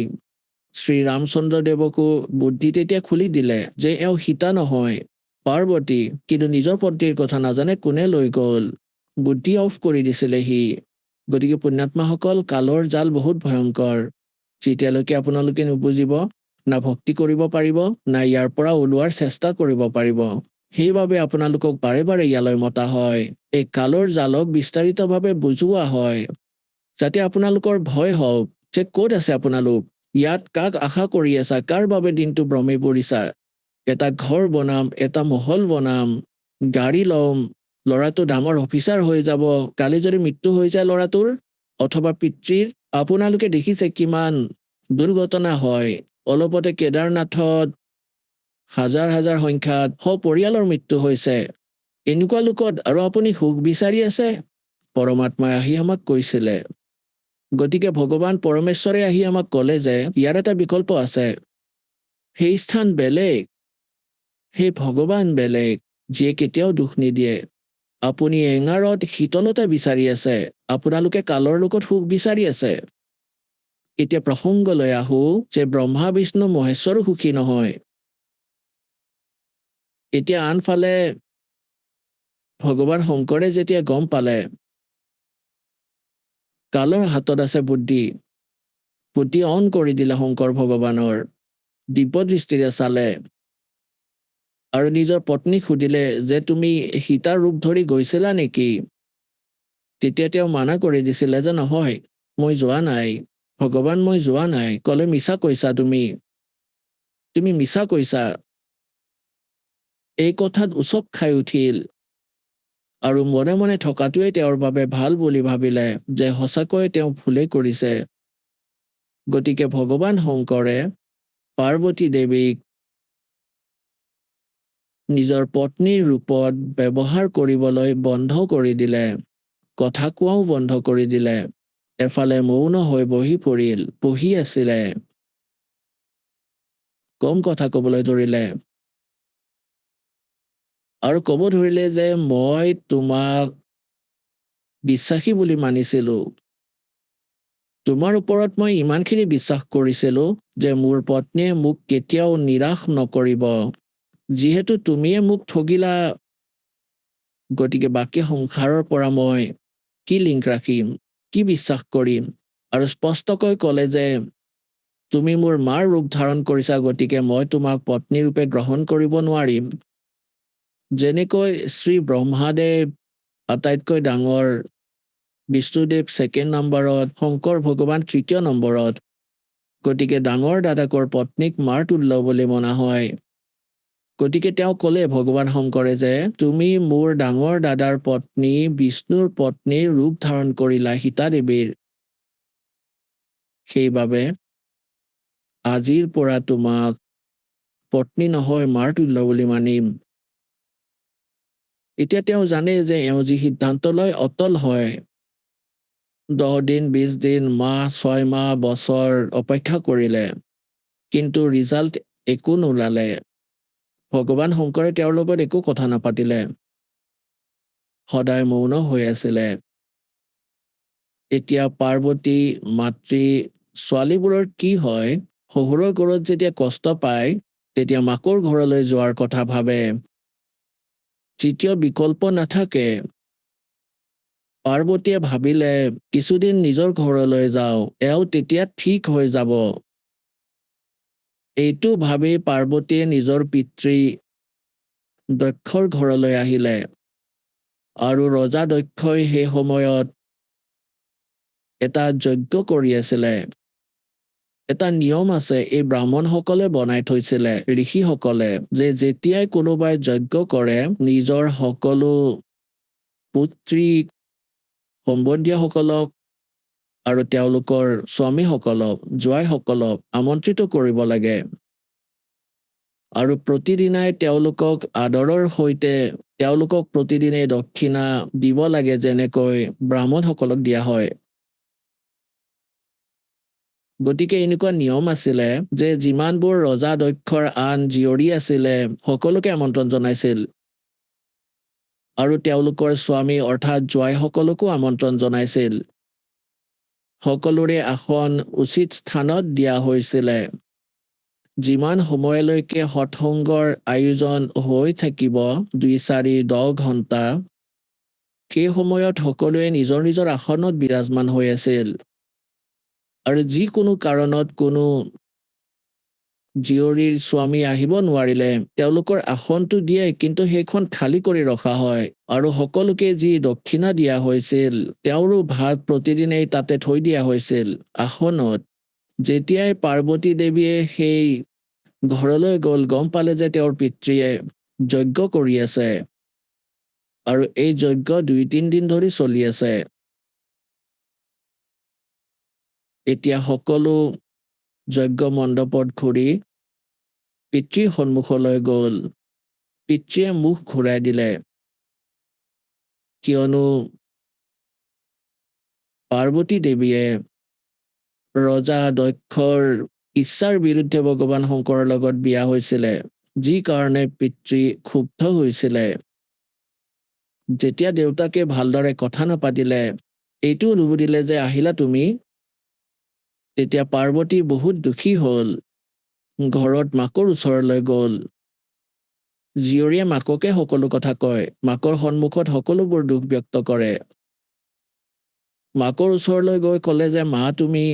E: শ্ৰীৰামচন্দ্ৰদেৱকো বুদ্ধি তেতিয়া খুলি দিলে যে এওঁ সীতা নহয়, পাৰ্বতী, কিন্তু নিজৰ পত্নীৰ কথা নাজানে, কোনে লৈ গ'ল। বুদ্ধি অফ কৰি দিছিলে সি। গতিকে পুণ্যাত্মাসকল, কালৰ জাল বহুত ভয়ংকৰ। যেতিয়ালৈকে আপোনালোকে নুবুজিব, না ভক্তি কৰিব পাৰিব, না ইয়াৰ পৰা ওলোৱাৰ চেষ্টা কৰিব পাৰিব। সেইবাবে আপোনালোকক বাৰে বাৰে ইয়ালৈ মতা হয়, এই কালৰ জালক বিস্তাৰিতভাৱে বুজোৱা হয়, যাতে আপোনালোকৰ ভয় হওক যে ক'ত আছে আপোনালোক, ইয়াত কাক আশা কৰি আছা, কাৰ বাবে দিনটো ভ্ৰমি পৰিছা। এটা ঘৰ বনাম, এটা মহল বনাম, গাড়ী ল'ম, ল'ৰাটো ডাঙৰ অফিচাৰ হৈ যাব, কালি যদি মৃত্যু হৈ যায় ল'ৰাটোৰ অথবা পিতৃৰ। আপোনালোকে দেখিছে কিমান দুৰ্ঘটনা হয়। অলপতে কেদাৰনাথত হাজাৰ হাজাৰ সংখ্যাত সপৰিয়ালৰ মৃত্যু হৈছে। এনেকুৱা লোকত আৰু আপুনি সুখ বিচাৰি আছে? পৰমাত্মাই আহি আমাক কৈছিলে। গতিকে ভগৱান পৰমেশ্বৰে আহি আমাক ক'লে যে ইয়াৰ এটা বিকল্প আছে। সেই স্থান বেলেগ, সেই ভগৱান বেলেগ, যিয়ে কেতিয়াও দুখ নিদিয়ে। আপুনি এঙাৰত শীতলতা বিচাৰি আছে, আপোনালোকে কালৰ লগত সুখ বিচাৰি আছে। এতিয়া প্ৰসংগলৈ আহো যে ব্ৰহ্মা, বিষ্ণু, মহেশ্বৰো সুখী নহয়। এতিয়া আনফালে ভগৱান শংকৰে যেতিয়া গম পালে কালৰ হাতত আছে বুদ্ধি, বুদ্ধি অন কৰি দিলে শংকৰ ভগৱানৰ, দিব্য দৃষ্টিৰে চালে আৰু নিজৰ পত্নীক সুধিলে যে তুমি সীতাৰ ৰূপ ধৰি গৈছিলা নেকি? তেতিয়া তেওঁ মানা কৰি দিছিলে যে নহয়, মই যোৱা নাই ভগৱান, মই যোৱা নাই। ক'লে মিছা কৈছা, তুমি মিছা কৈছা। এই কথাত উচপ খাই উঠিল আৰু মনে মনে থকাটোৱে তেওঁৰ বাবে ভাল বুলি ভাবিলে যে সঁচাকৈ তেওঁ ভুলেই কৰিছে। গতিকে ভগৱান শংকৰে পাৰ্বতী দেৱীক নিজৰ পত্নীৰ ৰূপত ব্যৱহাৰ কৰিবলৈ বন্ধ কৰি দিলে, কথা কোৱাও বন্ধ কৰি দিলে। এফালে মৌন হৈ বহি আছিলে, কম কথা ক'বলৈ ধৰিলে। আৰু ক'ব ধৰিলে যে মই তোমাক বিশ্বাসী বুলি মানিছিলো। তোমাৰ ওপৰত মই ইমানখিনি বিশ্বাস কৰিছিলো যে মোৰ পত্নীয়ে মোক কেতিয়াও নিৰাশ নকৰিব। যিহেতু তুমিয়ে মোক ঠগিলা, গতিকে বাকী সংসাৰৰ পৰা মই কি লিংক ৰাখিম, কি বিশ্বাস কৰিম? আৰু স্পষ্টকৈ ক'লে যে তুমি মোৰ মাৰ ৰূপ ধাৰণ কৰিছা, গতিকে মই তোমাক পত্নী ৰূপে গ্ৰহণ কৰিব নোৱাৰিম। যেনেকৈ শ্ৰী ব্ৰহ্মাদেৱ আটাইতকৈ ডাঙৰ, বিষ্ণুদেৱ ছেকেণ্ড নম্বৰত, শংকৰ ভগৱান তৃতীয় নম্বৰত, গতিকে ডাঙৰ দাদাকৰ পত্নীক মাৰ তুল্য বুলি মনা হয়। গতিকে তেওঁ ক'লে, ভগৱান শংকৰে, যে তুমি মোৰ ডাঙৰ দাদাৰ পত্নী, বিষ্ণুৰ পত্নীৰ ৰূপ ধাৰণ কৰিলা, সীতা দেৱীৰ। সেইবাবে আজিৰ পৰা তোমাক পত্নী নহয় মাৰ তুল্য বুলি মানিম। এতিয়া তেওঁ জানে যে এওঁ যি সিদ্ধান্ত লয় অটল হয়। 10 দিন, 20 দিন, মাহ, 6 মাহ, বছৰ অপেক্ষা কৰিলে, কিন্তু ৰিজাল্ট একো নোলালে। ভগৱান শংকৰে তেওঁৰ লগত একো কথা নাপাতিলে, সদায় মৌন হৈ আছিলে। এতিয়া পাৰ্বতী মাতৃ ছোৱালীবোৰৰ কি হয়, শহুৰৰ ঘৰত যেতিয়া কষ্ট পায় তেতিয়া মাকৰ ঘৰলৈ যোৱাৰ কথা ভাবে। তৃতীয় বিকল্প নাথাকে। পাৰ্বতীয়ে ভাবিলে কিছুদিন নিজৰ ঘৰলৈ যাওঁ, এওঁ তেতিয়া ঠিক হৈ যাব। এইটো ভাবি পাৰ্বতীয়ে নিজৰ পিতৃ দক্ষৰ ঘৰলৈ আহিলে। আৰু ৰজা দক্ষই সেই সময়ত এটা যজ্ঞ কৰি আছিলে। এটা নিয়ম আছে, এই ব্ৰাহ্মণসকলে বনাই থৈছিলে, ঋষিসকলে, যে যেতিয়াই কোনোবাই যজ্ঞ কৰে নিজৰ সকলো পুত্ৰীক, সম্বন্ধীয়সকলক আৰু তেওঁলোকৰ স্বামীসকলক, জোৱাইসকলক আমন্ত্ৰিত কৰিব লাগে। আৰু প্ৰতিদিনাই তেওঁলোকক আদৰৰ সৈতে তেওঁলোকক প্ৰতিদিনে দক্ষিণা দিব লাগে, যেনেকৈ ব্ৰাহ্মণসকলক দিয়া হয়। গতিকে এনেকুৱা নিয়ম আছিলে যে যিমানবোৰ ৰজা দক্ষৰ আন জীয়ৰী আছিলে সকলোকে আমন্ত্ৰণ জনাইছিল, আৰু তেওঁলোকৰ স্বামী অৰ্থাৎ জোৱাইসকলকো আমন্ত্ৰণ জনাইছিল। সকলোৰে আসন উচিত স্থানত দিয়া হৈছিলে। যিমান সময়লৈকে সৎসংগৰ আয়োজন হৈ থাকিব, 2, 4, 10 ঘণ্টা, সেই সময়ত সকলোৱে নিজৰ নিজৰ আসনত বিৰাজমান হৈ আছিল। আৰু যিকোনো কাৰণত কোনো জীয়ৰীৰ স্বামী আহিব নোৱাৰিলে তেওঁলোকৰ আসনটো দিয়ে, কিন্তু সেইখন খালী কৰি ৰখা হয়। আৰু সকলোকে যি দক্ষিণা দিয়া হৈছিল তেওঁৰো ভাগ প্ৰতিদিনেই তাতে থৈ দিয়া হৈছিল আসনত। যেতিয়াই পাৰ্বতী দেৱীয়ে সেই ঘৰলৈ গ'ল, গম পালে যে তেওঁৰ পিতৃয়ে যজ্ঞ কৰি আছে, আৰু এই যজ্ঞ 2-3 দিন ধৰি চলি আছে। এতিয়া সকলো যজ্ঞ মণ্ডপত ঘূৰি পিতৃৰ সন্মুখলৈ গ'ল। পিতৃয়ে মুখ ঘূৰাই দিলে, কিয়নো পাৰ্বতী দেৱীয়ে ৰজা দক্ষৰ ইচ্ছাৰ বিৰুদ্ধে ভগৱান শংকৰৰ লগত বিয়া হৈছিলে, যি কাৰণে পিতৃ ক্ষুব্ধ হৈছিলে। যেতিয়া দেউতাকে ভালদৰে কথা নাপাতিলে, এইটোও নুবুধিলে যে আহিলা তুমি, তেতিয়া পাৰ্বতী বহুত দুখী হ'ল। ঘৰত মাকৰ ওচৰলৈ গ'ল। জীয়ৰীয়ে মাককে সকলো কথা কয়, মাকৰ সন্মুখত সকলোবোৰ দুখ ব্যক্ত কৰে। মাকৰ ওচৰলৈ গৈ ক'লে যে মা, তুমি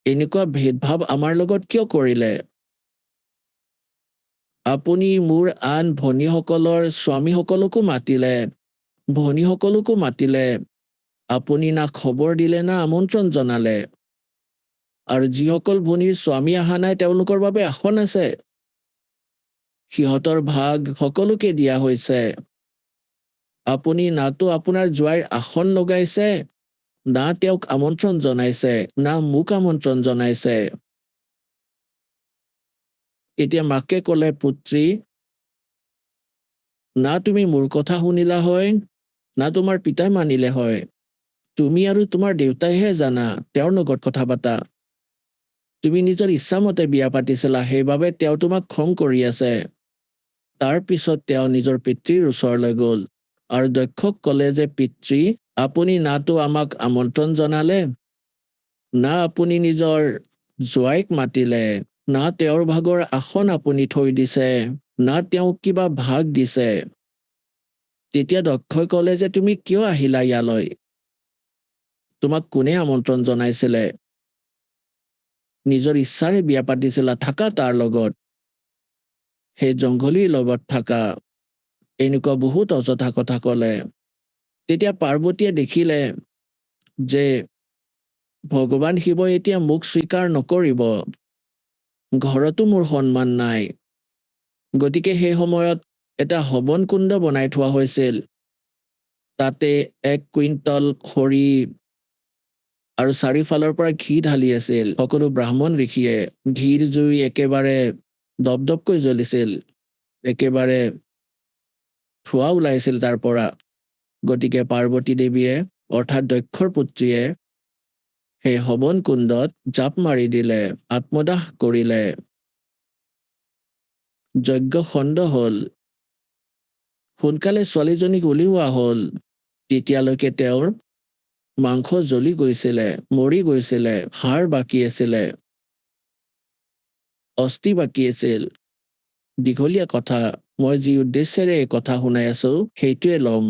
E: এনেকুৱা ভেদভাৱ আমাৰ লগত কিয় কৰিলে? আপুনি মোৰ আন ভনীসকলৰ স্বামীসকলকো মাতিলে, ভনীসকলকো মাতিলে, আপুনি না খবৰ দিলে না আমন্ত্ৰণ জনালে। আৰু যিসকল ভনীৰ স্বামী অহা নাই তেওঁলোকৰ বাবে আসন আছে, সিহঁতৰ ভাগ সকলোকে দিয়া হৈছে। আপুনি নাতো আপোনাৰ জোৱাইৰ আসন লগাইছে, না তেওঁক আমন্ত্ৰণ জনাইছে, না মোক আমন্ত্ৰণ জনাইছে। এতিয়া মাকে ক'লে, পুত্ৰী, না তুমি মোৰ কথা শুনিলা হয়, না তোমাৰ পিতাই মানিলে হয়। তুমি আৰু তোমাৰ দেউতাইহে জানা, তেওঁৰ লগত কথা পাতা। তুমি নিজৰ ইচ্ছামতে বিয়া পাতিছিলা, সেইবাবে তেওঁ তোমাক খং কৰি আছে। তাৰ পিছত তেওঁ নিজৰ পিতৃৰ ওচৰলৈ গ'ল আৰু দক্ষক ক'লে যে পিতৃ, আপুনি নাতো আমাক আমন্ত্ৰণ জনালে, না আপুনি নিজৰ জোৱাইক মাতিলে, না তেওঁৰ ভাগৰ আসন আপুনি থৈ দিছে, না তেওঁক কিবা ভাগ দিছে। তেতিয়া দক্ষই ক'লে যে তুমি কিয় আহিলা ইয়ালৈ? তোমাক কোনে আমন্ত্ৰণ জনাইছিলে? নিজৰ ইচ্ছাৰে বিয়া পাতিছিলা, থাকা তাৰ লগত, সেই জংঘলীৰ লগত থাকা। এনেকুৱা বহুত অযথা কথা ক'লে। তেতিয়া পাৰ্বতীয়ে দেখিলে যে ভগৱান শিৱই এতিয়া মোক স্বীকাৰ নকৰিব, ঘৰতো মোৰ সন্মান নাই। গতিকে সেই সময়ত এটা হৱন কুণ্ড বনাই থোৱা হৈছিল। তাতে 1 কুইণ্টল খৰি আৰু চাৰিওফালৰ পৰা ঘি ঢালি আছিল। সকলো ব্ৰাহ্মণ ঋষিয়ে ঘিৰ জুই একেবাৰে দপদপকৈ জ্বলিছিল, একেবাৰে ধোঁৱা ওলাইছিল তাৰ পৰা। গতিকে পাৰ্বতী দেৱীয়ে অৰ্থাৎ দক্ষৰ পুত্ৰীয়ে সেই হৱন কুণ্ডত জাপ মাৰি দিলে, আত্মদাহ কৰিলে। যজ্ঞ খণ্ড হ'ল। সোনকালে ছোৱালীজনীক উলিওৱা হ'ল। তেতিয়ালৈকে তেওঁৰ মাংস জ্বলি গৈছিলে, মৰি গৈছিলে, হাড় বাকী আছিলে, অস্থি বাকী আছিল। দীঘলীয়া কথা, মই যি উদ্দেশ্যেৰে এই কথা শুনাই আছো সেইটোৱে ল'ম।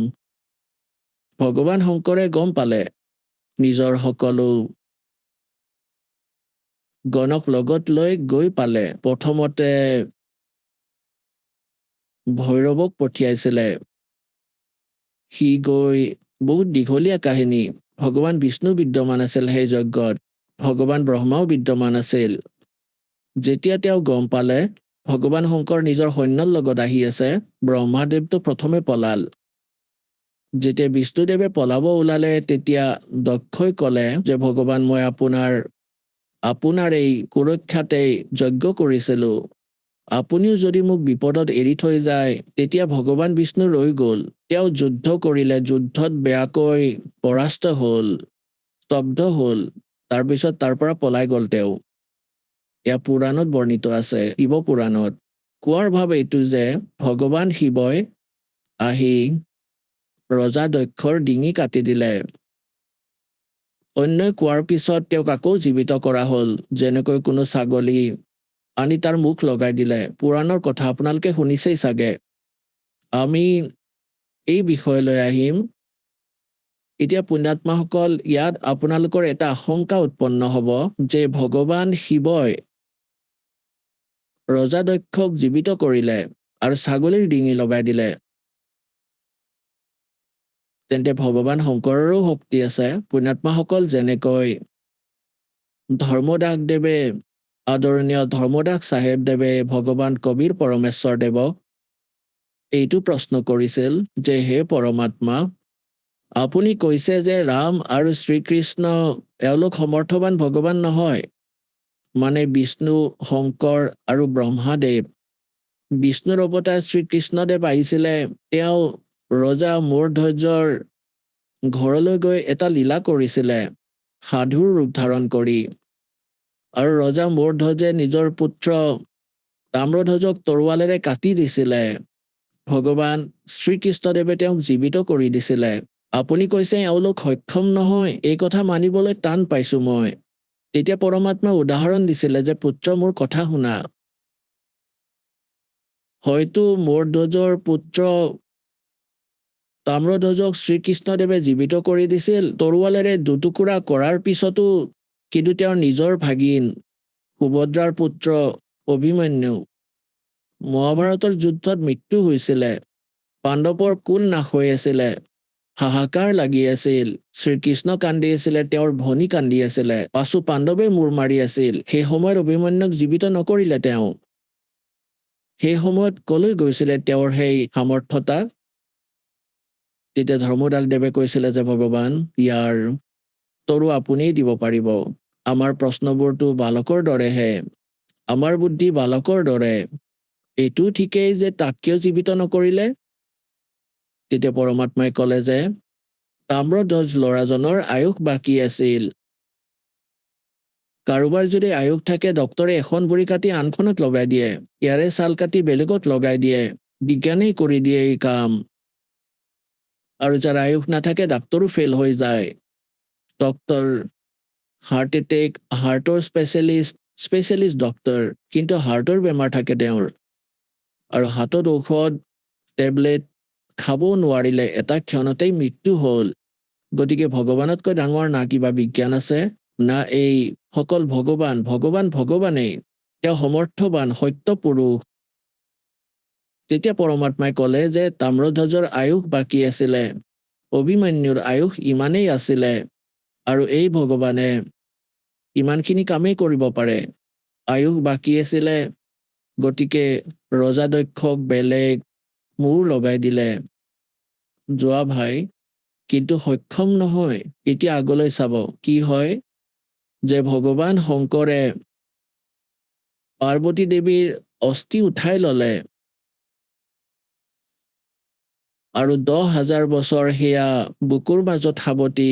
E: ভগৱান শংকৰে গম পালে, নিজৰ সকলো গণক লগত লৈ গৈ পালে। প্ৰথমতে ভৈৰৱক পঠিয়াইছিলে। সি গৈ বহুত দীঘলীয়া কাহিনী। ভগৱান বিষ্ণু বিদ্যমান আছিল সেই যজ্ঞত, ভগৱান ব্ৰহ্মাও বিদ্যমান আছিল। যেতিয়া তেওঁ গম পালে ভগৱান শংকৰ নিজৰ সৈন্যৰ লগত আহি আছে, ব্ৰহ্মাদেৱটো প্ৰথমে পলাল। যেতিয়া বিষ্ণুদেৱে পলাব ওলালে তেতিয়া দক্ষই ক'লে যে ভগৱান, মই আপোনাৰ এই সুৰক্ষাতেই যজ্ঞ কৰিছিলোঁ। আপুনিও যদি মোক বিপদত এৰি থৈ যায় তেতিয়া ভগৱান বিষ্ণু ৰৈ গ'ল। তেওঁ যুদ্ধ কৰিলে, যুদ্ধত বেয়াকৈ পৰাস্ত হ'ল, স্তব্ধ হ'ল। তাৰপিছত তাৰ পৰা পলাই গ'ল তেওঁ। এয়া পুৰাণত বৰ্ণিত আছে, শিৱ পুৰাণত। কোৱাৰ ভাৱ এইটো যে ভগৱান শিৱই আহি ৰজা দক্ষৰ ডিঙি কাটি দিলে। অন্যই কোৱাৰ পিছত তেওঁক আকৌ জীৱিত কৰা হ'ল, যেনেকৈ কোনো ছাগলী আনি তাৰ মুখ লগাই দিলে। পুৰাণৰ কথা আপোনালোকে শুনিছেই চাগে। আমি এই বিষয়লৈ আহিম। এতিয়া পুণ্যাত্মাসকল, ইয়াত আপোনালোকৰ এটা আশংকা উৎপন্ন হ'ব যে ভগৱান শিৱই ৰজা দক্ষক জীৱিত কৰিলে আৰু ছাগলীৰ ডিঙি লগাই দিলে। তেন্তে ভগৱান শংকৰৰো শক্তি আছে। পুণ্যাত্মাসকল, যেনেকৈ ধৰ্মদাস দেৱে, আদৰণীয় ধৰ্মদাস চাহেব দেৱে ভগৱান কবিৰ পৰমেশ্বৰ দেৱক এইটো প্ৰশ্ন কৰিছিল যে হে পৰমাত্মা, আপুনি কৈছে যে ৰাম আৰু শ্ৰীকৃষ্ণ এওঁলোক সমৰ্থবান ভগৱান নহয়, মানে বিষ্ণু, শংকৰ আৰু ব্ৰহ্মাদেৱ। বিষ্ণুৰ অৱতাৰ শ্ৰীকৃষ্ণদেৱ আহিছিলে, তেওঁ ৰজা মূঢ়ধ্বজৰ ঘৰলৈ গৈ এটা লীলা কৰিছিলে সাধুৰ ৰূপ ধাৰণ কৰি। আৰু ৰজা মূঢ়ধ্বজে নিজৰ পুত্ৰ তাম্ৰধ্বজক তৰোৱালেৰে কাটি দিছিলে। ভগৱান শ্ৰীকৃষ্ণদেৱে তেওঁক জীৱিত কৰি দিছিলে। আপুনি কৈছে এওঁলোক সক্ষম নহয়, এই কথা মানিবলৈ টান পাইছো মই। তেতিয়া পৰমাত্মাই উদাহৰণ দিছিলে যে পুত্ৰ, মোৰ কথা শুনা। হয়তো মূঢ়ধ্বজৰ পুত্ৰ তাম্ৰধ্বজক শ্ৰীকৃষ্ণদেৱে জীৱিত কৰি দিছিল তৰোৱালেৰে দুটুকুৰা কৰাৰ পিছতো, কিন্তু তেওঁৰ নিজৰ ভাগিন সুভদ্ৰাৰ পুত্ৰ অভিমন্যু মহাভাৰতৰ যুদ্ধত মৃত্যু হৈছিলে। পাণ্ডৱৰ কুল নাশ হৈ আছিলে, হাহাকাৰ লাগি আছিল। শ্ৰীকৃষ্ণ কান্দি আছিলে, তেওঁৰ ভনী কান্দি আছিলে, পাছু পাণ্ডৱে মূৰ মাৰি আছিল। সেই সময়ত অভিমন্যুক জীৱিত নকৰিলে তেওঁ। সেই সময়ত কলৈ গৈছিলে তেওঁৰ সেই সামৰ্থ্যতা? তেতিয়া ধৰ্মদাস দেৱে কৈছিলে যে ভগৱান, ইয়াৰ উত্তৰো আপুনিই দিব পাৰিব। আমাৰ প্ৰশ্নবোৰতো বালকৰ দৰেহে, আমাৰ বুদ্ধি বালকৰ দৰে। এইটো ঠিকেই যে তাক কিয় জীৱিত নকৰিলে? তেতিয়া পৰমাত্মাই ক'লে যে তাম্ৰধ্বজ ল'ৰাজনৰ আয়ুস বাকী আছিল। কাৰোবাৰ যদি আয়ুস থাকে, ডক্তৰে এখন ভৰি কাটি আনখনত লগাই দিয়ে, ইয়াৰে ছাল কাটি বেলেগত লগাই দিয়ে। বিজ্ঞানেই কৰি দিয়ে এই কাম। আৰু যাৰ আয়ুস নাথাকে ডাক্তৰো ফেইল হৈ যায়। ডক্তৰ হাৰ্ট এটেক, হাৰ্টৰ স্পেচিয়েলিষ্ট ডক্তৰ, কিন্তু হাৰ্টৰ বেমাৰ থাকে তেওঁৰ। আৰু হাতত ঔষধ টেবলেট খাবও নোৱাৰিলে, এটা ক্ষণতেই মৃত্যু হ'ল। গতিকে ভগৱানতকৈ ডাঙৰ না কিবা বিজ্ঞান আছে, না এই সকল ভগৱানেই, তেওঁ সমৰ্থবান সত্য পুৰুষ। তেতিয়া পৰমাত্মাই ক'লে যে তাম্ৰধ্বজৰ আয়ুস বাকী আছিলে, অভিমন্যুৰ আয়ুস ইমানেই আছিলে, আৰু এই ভগৱানে ইমানখিনি কামেই কৰিব পাৰে। আয়ুস বাকী আছিলে, গতিকে ৰজা দক্ষক বেলেগ মূৰ লগাই দিলে। যোৱা ভাই, কিন্তু সক্ষম নহয়। এতিয়া আগলৈ চাব কি হয়, যে ভগৱান শংকৰে পাৰ্বতী দেৱীৰ অস্থি উঠাই ল'লে, আৰু 10,000 বছৰ সেয়া বুকুৰ মাজত সাৱটি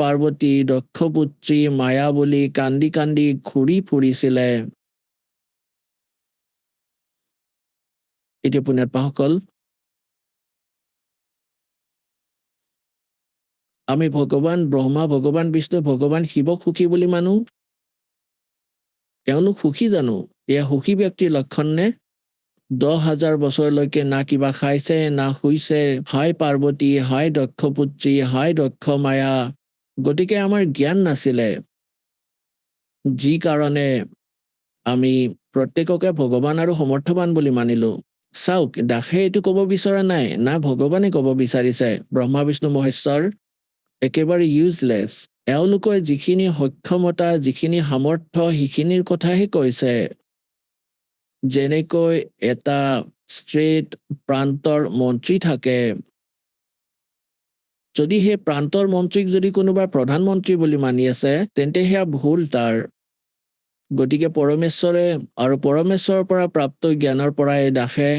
E: পাৰ্বতী দক্ষপুত্ৰী মায়া বুলি কান্দি কান্দি ঘূৰি ফুৰিছিলে। এতিয়া পুণ্যাত্মাসকল, আমি ভগৱান ব্ৰহ্মা, ভগৱান বিষ্ণু, ভগৱান শিৱক সুখী বুলি মানো। এওঁলোক সুখী জানো? এয়া সুখী ব্যক্তিৰ লক্ষণ নে? 10,000 বছৰলৈকে না কিবা খাইছে না শুইছে। হাই পাৰ্বতী, হাই দক্ষপুত্ৰী, হাই দক্ষ মায়া। গতিকে আমাৰ জ্ঞান নাছিলে, যি কাৰণে আমি প্ৰত্যেককে ভগৱান আৰু সমৰ্থবান বুলি মানিলো। চাওক, দাসে এইটো ক'ব বিচৰা নাই, না ভগৱানে ক'ব বিচাৰিছে ব্ৰহ্মা বিষ্ণু মহেশ্বৰ একেবাৰে ইউজলেছ। এওঁলোকৰ যিখিনি সক্ষমতা, যিখিনি সামৰ্থ্য, সেইখিনিৰ কথাহে কৈছে। যেনেকৈ এটা ষ্ট্ৰেট প্ৰান্তৰ মন্ত্ৰী থাকে, যদি সেই প্ৰান্তৰ মন্ত্ৰীক যদি কোনোবা প্ৰধানমন্ত্ৰী বুলি মানি আছে, তেন্তে সেয়া ভুল তাৰ। গতিকে পৰমেশ্বৰে আৰু পৰমেশ্বৰৰ পৰা প্ৰাপ্ত জ্ঞানৰ পৰাই দাসে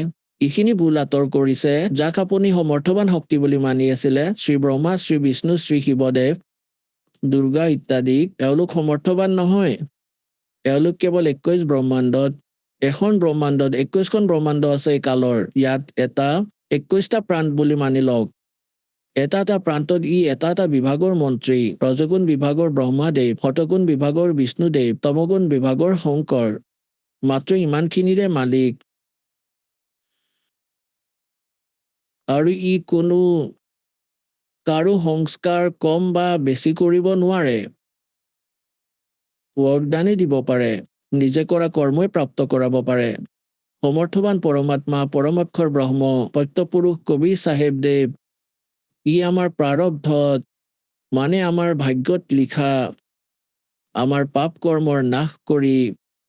E: এইখিনি ভুল আঁতৰ কৰিছে। যাক আপুনি সমৰ্থবান শক্তি বুলি মানি আছিলে, শ্ৰী ব্ৰহ্মা, শ্ৰী বিষ্ণু, শ্ৰী শিৱদেৱ, দুৰ্গা ইত্যাদিক, এওঁলোক সমৰ্থবান নহয়। এওঁলোক কেৱল 21 ব্ৰহ্মাণ্ডত, এখন ব্ৰহ্মাণ্ডত 21খন ব্ৰহ্মাণ্ড আছে এই কালৰ। ইয়াত এটা 21টা প্ৰান্ত বুলি মানি লওক। এটা এটা প্ৰান্তত এটা এটা বিভাগৰ মন্ত্ৰী, ৰজগুণ বিভাগৰ ব্ৰহ্মাদেৱ, শতগুণ বিভাগৰ বিষ্ণুদেৱ, তমগুণ বিভাগৰ শংকৰ, মাত্ৰ ইমানখিনিৰে মালিক। আৰু কোনো কাৰো সংস্কাৰ কম বা বেছি কৰিব নোৱাৰে। বৰদানেই দিব পাৰে, নিজে কৰা কৰ্মই প্ৰাপ্ত কৰাব পাৰে। সমৰ্থবান পৰমাত্মা, পৰমাক্ষৰ ব্ৰহ্ম, সত্যপুৰুষ কবিৰ চাহেব দেৱ, আমাৰ প্ৰাৰব্ধত, মানে আমাৰ ভাগ্যত লিখা, আমাৰ পাপ কৰ্মৰ নাশ কৰি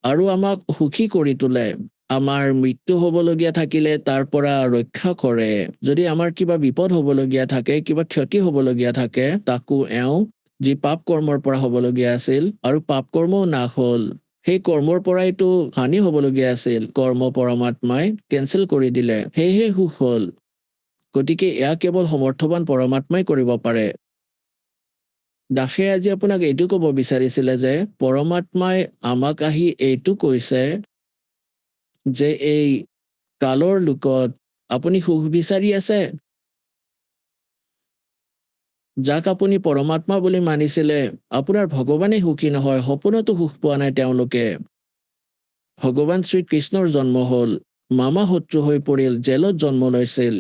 E: আৰু আমাক সুখী কৰি তোলে। আমাৰ মৃত্যু হ'বলগীয়া থাকিলে তাৰ পৰা ৰক্ষা কৰে। যদি আমাৰ কিবা বিপদ হ'বলগীয়া থাকে, কিবা ক্ষতি হ'বলগীয়া থাকে, তাকো এওঁ যি পাপ কৰ্মৰ পৰা হ'বলগীয়া আছিল আৰু পাপ কৰ্মও নাশ হ'ল, সেই কৰ্মৰ পৰাইতো হানি হ'বলগীয়া আছিল, কৰ্ম পৰমাত্মাই কেঞ্চেল কৰি দিলে, সেয়েহে সুখ হ'ল। গতিকে এয়া কেৱল সমৰ্থবান পৰমাত্মাই কৰিব পাৰে। দাসে আজি আপোনাক এইটো ক'ব বিচাৰিছিলে যে পৰমাত্মাই আমাক আহি এইটো কৈছে যে এই কালৰ লোকত আপুনি সুখ বিচাৰি আছে। যাক আপুনি পৰমাত্মা বুলি মানিছিলে, আপোনাৰ ভগৱানে সুখী নহয়, সপোনতো সুখ পোৱা নাই তেওঁলোকে। ভগৱান শ্ৰীকৃষ্ণৰ জন্ম হ'ল, মামা শত্ৰু হৈ পৰিল, জেলত জন্ম লৈছিল,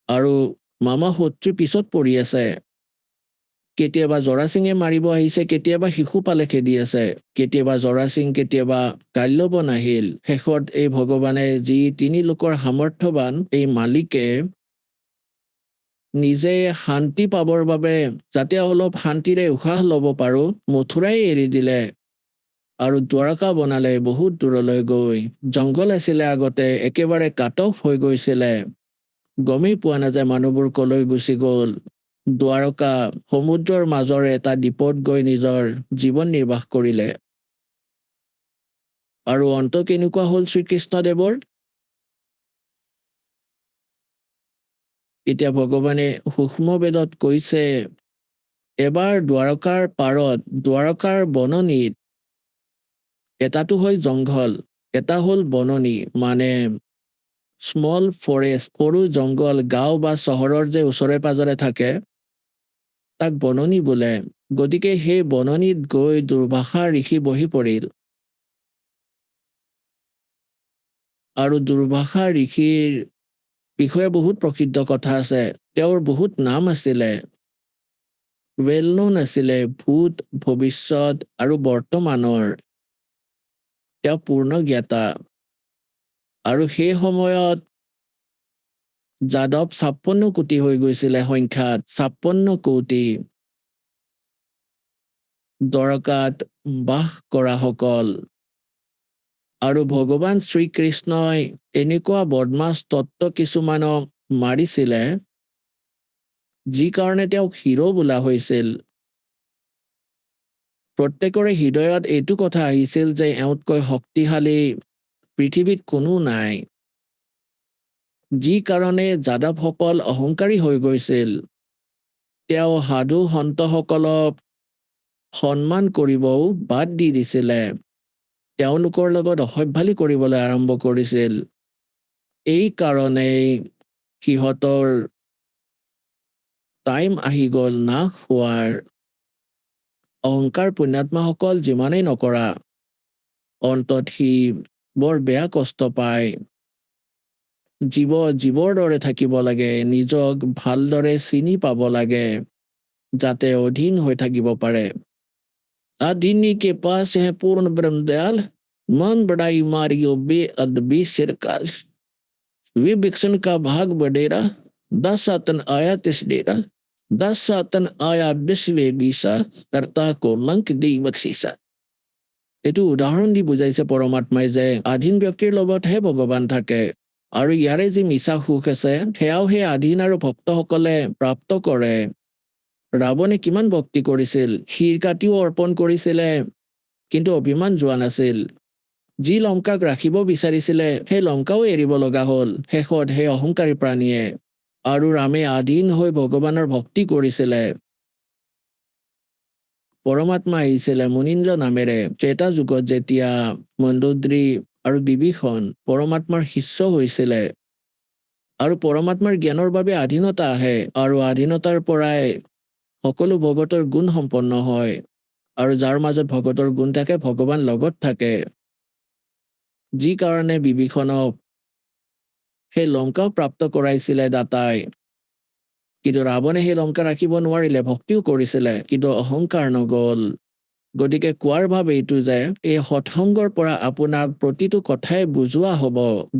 E: আৰু মামা শত্ৰু পিছত পৰি আছে। কেতিয়াবা জৰাসিঙে মাৰিব আহিছে, কেতিয়াবা শিশুপালে খেদি আছে, কেতিয়াবা জৰাসিং, কেতিয়াবা কাল্যবন আহিল। শেষত এই ভগৱানে, যি তিনি লোকৰ সামৰ্থ্যৱান, এই মালিকে নিজে শান্তি পাবৰ বাবে, যাতে অলপ শান্তিৰে উশাহ ল'ব পাৰো, মথুৰাই এৰি দিলে আৰু দ্বাৰকা বনালে বহুত দূৰলৈ গৈ। জংঘল আছিলে আগতে, একেবাৰে কাট অফ হৈ গৈছিলে, গমেই পোৱা নাযায় মানুহবোৰ কলৈ গুচি গ'ল। দ্বাৰকা সমুদ্ৰৰ মাজৰ এটা দ্বীপত গৈ নিজৰ জীৱন নিৰ্বাহ কৰিলে। আৰু অন্ত কেনেকুৱা হ'ল শ্ৰীকৃষ্ণদেৱৰ? এতিয়া ভগৱানে সূক্ষ্ম বেদত কৈছে, এবাৰ দ্বাৰকাৰ পাৰত, দ্বাৰকাৰ বননিত, এটাটো হয় জংঘল, এটা হ'ল বননি, মানে স্মল ফৰেষ্ট, সৰু জংঘল, গাঁও বা চহৰৰ যে ওচৰে পাজৰে থাকে তাক বননি বোলে। গতিকে সেই বননিত গৈ দুৰ্বাসা ঋষি বহি পৰিল। আৰু দুৰ্বাসা ঋষিৰ বিষয়ে বহুত প্ৰসিদ্ধ কথা আছে। তেওঁৰ বহুত নাম আছিলে, ৱেল ন'ন আছিলে, ভূত, ভৱিষ্যত আৰু বৰ্তমানৰ তেওঁ পূৰ্ণ জ্ঞাতা। আৰু সেই সময়ত যাদৱ 56 কোটি হৈ গৈছিলে সংখ্যাত, 56 কোটি। দ্বাৰকাত বাস কৰাসকল। আৰু ভগৱান শ্ৰীকৃষ্ণই এনেকুৱা বদমাছ তত্ত্ব কিছুমানক মাৰিছিলে যি কাৰণে তেওঁক হিৰো বোলা হৈছিল। প্ৰত্যেকৰে হৃদয়ত এইটো কথা আহিছিল যে এওঁতকৈ শক্তিশালী পৃথিৱীত কোনো নাই, যি কাৰণে যাদৱসকল অহংকাৰী হৈ গৈছিল। তেওঁ সাধু সন্তসকলক সন্মান কৰিবও বাদ দি দিছিলে, তেওঁলোকৰ লগত অসভ্যালি কৰিবলৈ আৰম্ভ কৰিছিল। এই কাৰণেই সিহঁতৰ টাইম আহি গ'ল নাশ হোৱাৰ। অহংকাৰ পুণ্যাত্মাসকল যিমানেই নকৰা, অন্তত সি বৰ বেয়া কষ্ট পায়। জীৱৰ দৰে থাকিব লাগে, নিজক ভালদৰে চিনি পাব লাগে, যাতে অধীন হৈ থাকিব পাৰে। আধীনি কে পাছ হে পূৰ্ণ ব্ৰহ্মদয়াল, মন বড়াই মাৰিও বেअदबी सिरकाल, विभीषण का भाग बडेरा, 10 सातन आया तिस डेरा, 10 सातन आया विश्वे बीसा, कर्ता को लंक दी बख्शीसा। এইটো উদাহৰণ দি বুজাইছে পৰমাত্মাই যে আধীন ব্যক্তিৰ লগতহে ভগৱান থাকে। আৰু ইয়াৰে যি মিছা সুখ আছে সেয়াও সেই আধীন আৰু ভক্তসকলে প্ৰাপ্ত কৰে। ৰাৱণে কিমান ভক্তি কৰিছিল, শিৰ কাটিও অৰ্পণ কৰিছিলে, কিন্তু অভিমান যোৱা নাছিল। যি লংকাক ৰাখিব বিচাৰিছিলে সেই লংকাও এৰিব লগা হ'ল শেষত সেই অহংকাৰী প্ৰাণীয়ে। আৰু ৰামে আধীন হৈ ভগৱানৰ ভক্তি কৰিছিলে। পৰমাত্মা আহিছিলে মুনীন্দ্ৰ নামেৰে ত্ৰেতা যুগত, যেতিয়া মণ্ডোদৰী আৰু বিভীষণ পৰমাত্মাৰ শিষ্য হৈছিলে। আৰু পৰমাত্মাৰ জ্ঞানৰ বাবে আধীনতা আহে, আৰু আধীনতাৰ পৰাই সকলো ভগতৰ গুণ সম্পন্ন হয়। আৰু যাৰ মাজত ভগতৰ গুণ থাকে ভগৱান লগত থাকে। যি কাৰণে বিভীষণক সেই লংকাও প্ৰাপ্ত কৰাইছিলে দাতাই। কিন্তু ৰাৱণে সেই লংকা ৰাখিব নোৱাৰিলে, ভক্তিও কৰিছিলে, কিন্তু অহংকাৰ নগল। গতিকে কোৱাৰ ভাৱ এইটো যে এই সৎসংগৰ পৰা আপোনাক প্ৰতিটো কথাই বুজোৱা হ'ব,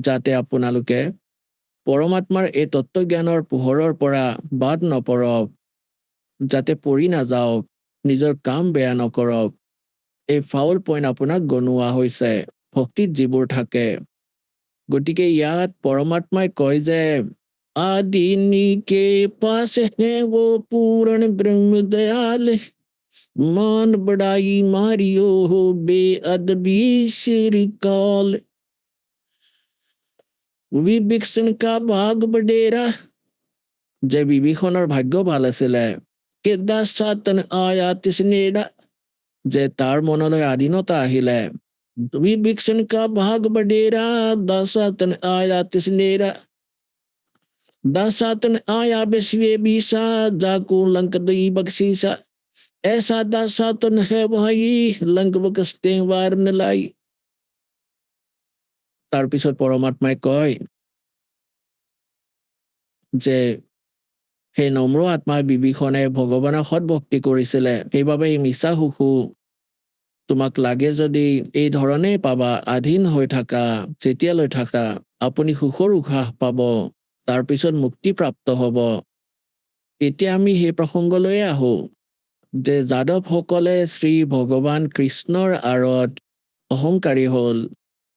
E: যাতে আপোনালোকে পৰমাত্মাৰ এই তত্ত্বজ্ঞানৰ পোহৰৰ পৰা বাদ নপৰক, যাতে পৰি নাযাওক, নিজৰ কাম বেয়া নকৰক। এই ফাউল পইণ্ট আপোনাক গনোৱা হৈছে ভক্তিত যিবোৰ থাকে। গতিকে ইয়াত পৰমাত্মাই কয় যে আদিনি কে পাছ হে वो पूर्ण ब्रह्म दयाल, मान बड़ाई मारियो हो बेअदबी सिरकाल, विभीषण का भाग बडेरा। যে বিভীষণৰ ভাগ্য ভাল আছিলে, কে 10 सातन आया तिस नेड़ा, যে তাৰ মনলৈ আধীনতা আহিলে। विभीषण का भाग बडेरा, 10 सातन आया तिस नेड़ा, 10 सातन आया विश्वे बीसा, जाको लंक दी बख्शीसा, ऐसा 10 सातन है भाई, लंक बकस्ते वार न लाई। তাৰপিছত পৰমাত্মাই কয় যে সেই নম্ৰ আত্মা বিভীষণে ভগৱানৰ সৎ ভক্তি কৰিছিলে, সেইবাবে এই মিছা সুখো তোমাক লাগে যদি এই ধৰণেই পাবা, আধীন হৈ থাকা। যেতিয়ালৈ থাকা আপুনি সুখৰ উশাহ পাব, তাৰপিছত মুক্তি প্ৰাপ্ত হ'ব। এতিয়া আমি সেই প্ৰসংগলৈয়ে আহো যে যাদৱসকলে শ্ৰী ভগৱান কৃষ্ণৰ আঁৰত অহংকাৰী হ'ল,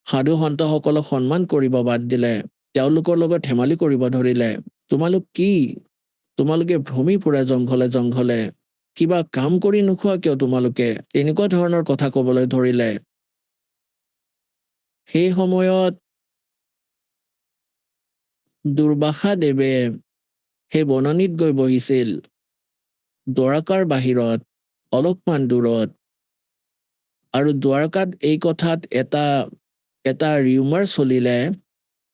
E: সাধু সন্তসকলক সন্মান কৰিব বাদ দিলে, তেওঁলোকৰ লগত ধেমালি কৰিব ধৰিলে। তোমালোক কি? তোমালোকে ভ্ৰমি ফুৰা জংঘলে জংঘলে, কিবা কাম কৰি নোখোৱা কিয় তোমালোকে? এনেকুৱা ধৰণৰ কথা ক'বলৈ ধৰিলে। সেই সময়ত দুৰ্বাসা দেৱে সেই বননিত গৈ বহিছিল, দ্বাৰকাৰ বাহিৰত অলপমান দূৰত। আৰু দ্বাৰকাত এই কথাত এটা এটা ৰিউমাৰ চলিলে,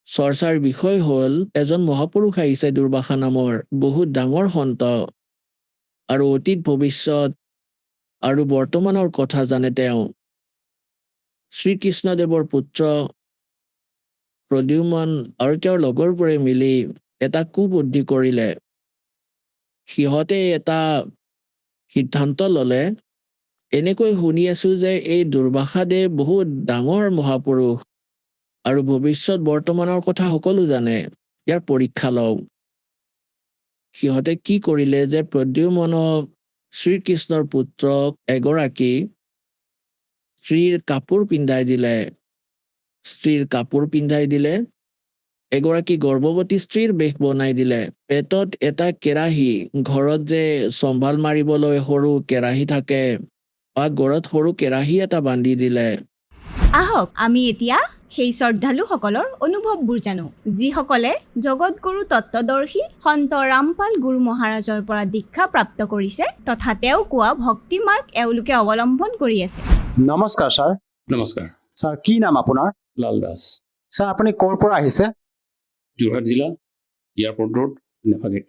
E: চৰ্চাৰ বিষয় হ'ল এজন মহাপুৰুষ আহিছে দুৰ্বাসা নামৰ, বহুত ডাঙৰ সন্ত, আৰু অতীত ভৱিষ্যত আৰু বৰ্তমানৰ কথা জানে তেওঁ। শ্ৰীকৃষ্ণদেৱৰ পুত্ৰ প্ৰদ্যুম্ন আৰু তেওঁৰ লগৰবোৰে মিলি এটা কুবুদ্ধি কৰিলে। সিহঁতে এটা সিদ্ধান্ত ল'লে, এনেকৈ শুনি আছো যে এই দুৰ্বাসাদেৱ বহুত ডাঙৰ মহাপুৰুষ আৰু ভৱিষ্যত বৰ্তমানৰ কথা সকলো জানে, ইয়াৰ পৰীক্ষা লওঁ। সিহঁতে কি কৰিলে যে প্ৰদ্যুম্নক শ্ৰীকৃষ্ণৰ পুত্ৰক এগৰাকী স্ত্ৰীৰ কাপোৰ পিন্ধাই দিলে, এগৰাকী গৰ্ভৱতী স্ত্ৰীৰ বেশ বনাই দিলে, পেটত এটা কেৰাহী, ঘৰত যে চম্ভাল মাৰিবলৈ সৰু কেৰাহী থাকে, বা গড়ত সৰু কেৰাহী এটা বান্ধি দিলে।
F: আহক আমি এতিয়া সেই শ্ৰদ্ধালুসকলৰ অনুভৱবোৰ জানো, যিসকলে জগতগুৰু তত্ত্বদৰ্শী সন্ত ৰামপাল গুৰু মহাৰাজৰ পৰা দীক্ষা প্ৰাপ্ত কৰিছে তথা তেওঁ কোৱা ভক্তি মাৰ্গ এওঁলোকে অৱলম্বন কৰি আছে।
G: নমস্কাৰ ছাৰ।
H: নমস্কাৰ।
G: ছাৰ কি নাম আপোনাৰ?
H: লাল দাস,
G: ছাৰ আপুনি ক'ৰ পৰা আহিছে?
H: যোৰহাট জিলা, এয়াৰপৰ্ট ৰোড, নেফাগেট।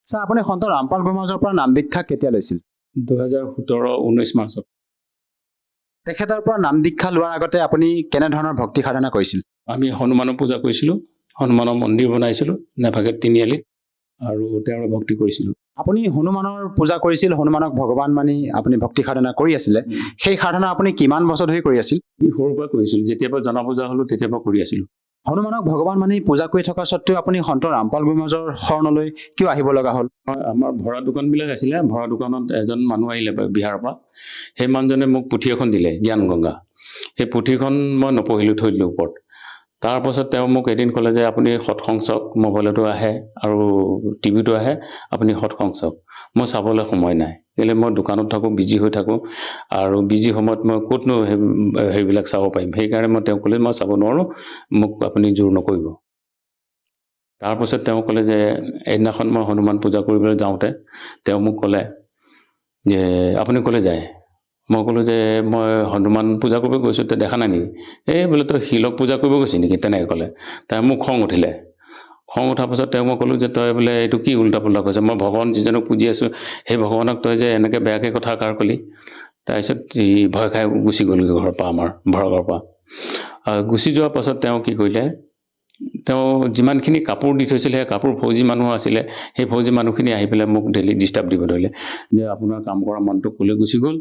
G: ছাৰ আপুনি সন্ত ৰামপাল গুৰু মহাৰাজৰ পৰা নাম দীক্ষা কেতিয়া লৈছিল?
H: 2017-19 মাৰ্চত।
G: তেখেতৰ পৰা নাম দীক্ষা লোৱাৰ আগতে আপুনি কেনেধৰণৰ ভক্তি সাধনা কৰিছিল?
H: আমি হনুমানৰ পূজা কৰিছিলোঁ, হনুমানৰ মন্দিৰ বনাইছিলোঁ নেফাগেট তিনিআলিত, আৰু তেওঁৰ ভক্তি কৰিছিলোঁ।
G: আপুনি হনুমানৰ পূজা কৰিছিল, হনুমানক ভগৱান মানি আপুনি ভক্তি সাধনা কৰি আছিলে। সেই সাধনা আপুনি কিমান বছৰ ধৰি কৰি আছিল?
H: আমি সৰুৰ পৰা কৰিছিলোঁ, যেতিয়াৰ পৰা জনা পূজা হ'লোঁ তেতিয়াৰ পৰা কৰি আছিলোঁ।
G: হনুমানক ভগৱান মানি পূজা কৰি থকা স্বত্বেও আপুনি সন্ত ৰামপাল গুৰু মহাৰাজৰ শৰণলৈ কিয় আহিব লগা হ'ল?
H: আমাৰ ভৰা দোকানবিলাক আছিলে, ভৰা দোকানত এজন মানুহ আহিলে বিহাৰৰ পৰা, সেই মানুহজনে মোক পুথি এখন দিলে, জ্ঞান গংগা। সেই পুথিখন মই নপঢ়িলোঁ, থৈ দিলোঁ ওপৰত। তাৰপাছত তেওঁ মোক এদিন ক'লে যে আপুনি সৎসং চাওক, মোবাইলতো আহে আৰু টিভিতো আহে, আপুনি সৎসং চাওক। মই চাবলৈ সময় নাই, কেলৈ মই দোকানত থাকোঁ, বিজি হৈ থাকোঁ, আৰু বিজি সময়ত মই ক'তনো সেইবিলাক চাব পাৰিম। সেইকাৰণে মই তেওঁক ক'লে মই চাব নোৱাৰোঁ, মোক আপুনি জোৰ নকৰিব। তাৰপাছত তেওঁ ক'লে যে এদিনাখন মই হনুমান পূজা কৰিবলৈ যাওঁতে তেওঁ মোক ক'লে যে আপুনি ক'লে যায়? মই ক'লোঁ যে মই হনুমান পূজা কৰিব গৈছোঁ, তই দেখা নাই নেকি? এই বোলে তই শিলক পূজা কৰিব গৈছি নেকি? তেনেকৈ ক'লে। তাৰ মোক খং উঠিলে। খং উঠাৰ পাছত তেওঁ মই ক'লোঁ যে তই বোলে এইটো কি উল্টা পুল্টা কৈছে, মই ভগৱান যিজনক পুজি আছোঁ সেই ভগৱানক তই যে এনেকৈ বেয়াকৈ কথা কাৰ ক'লি? তাৰপিছত ভয় খাই গুচি গ'লগৈ ঘৰৰ পৰা, আমাৰ ঘৰৰ পৰা। গুচি যোৱাৰ পাছত তেওঁ কি কৰিলে, তেওঁ যিমানখিনি কাপোৰ দি থৈছিল সেই কাপোৰ ফৌজি মানুহ আছিলে, সেই ফৌজি মানুহখিনি আহি পেলাই মোক ডেইলি ডিষ্টাৰ্ব দিব ধৰিলে যে আপোনাৰ কাম কৰা মানুহটো ক'লৈ গুচি গ'ল,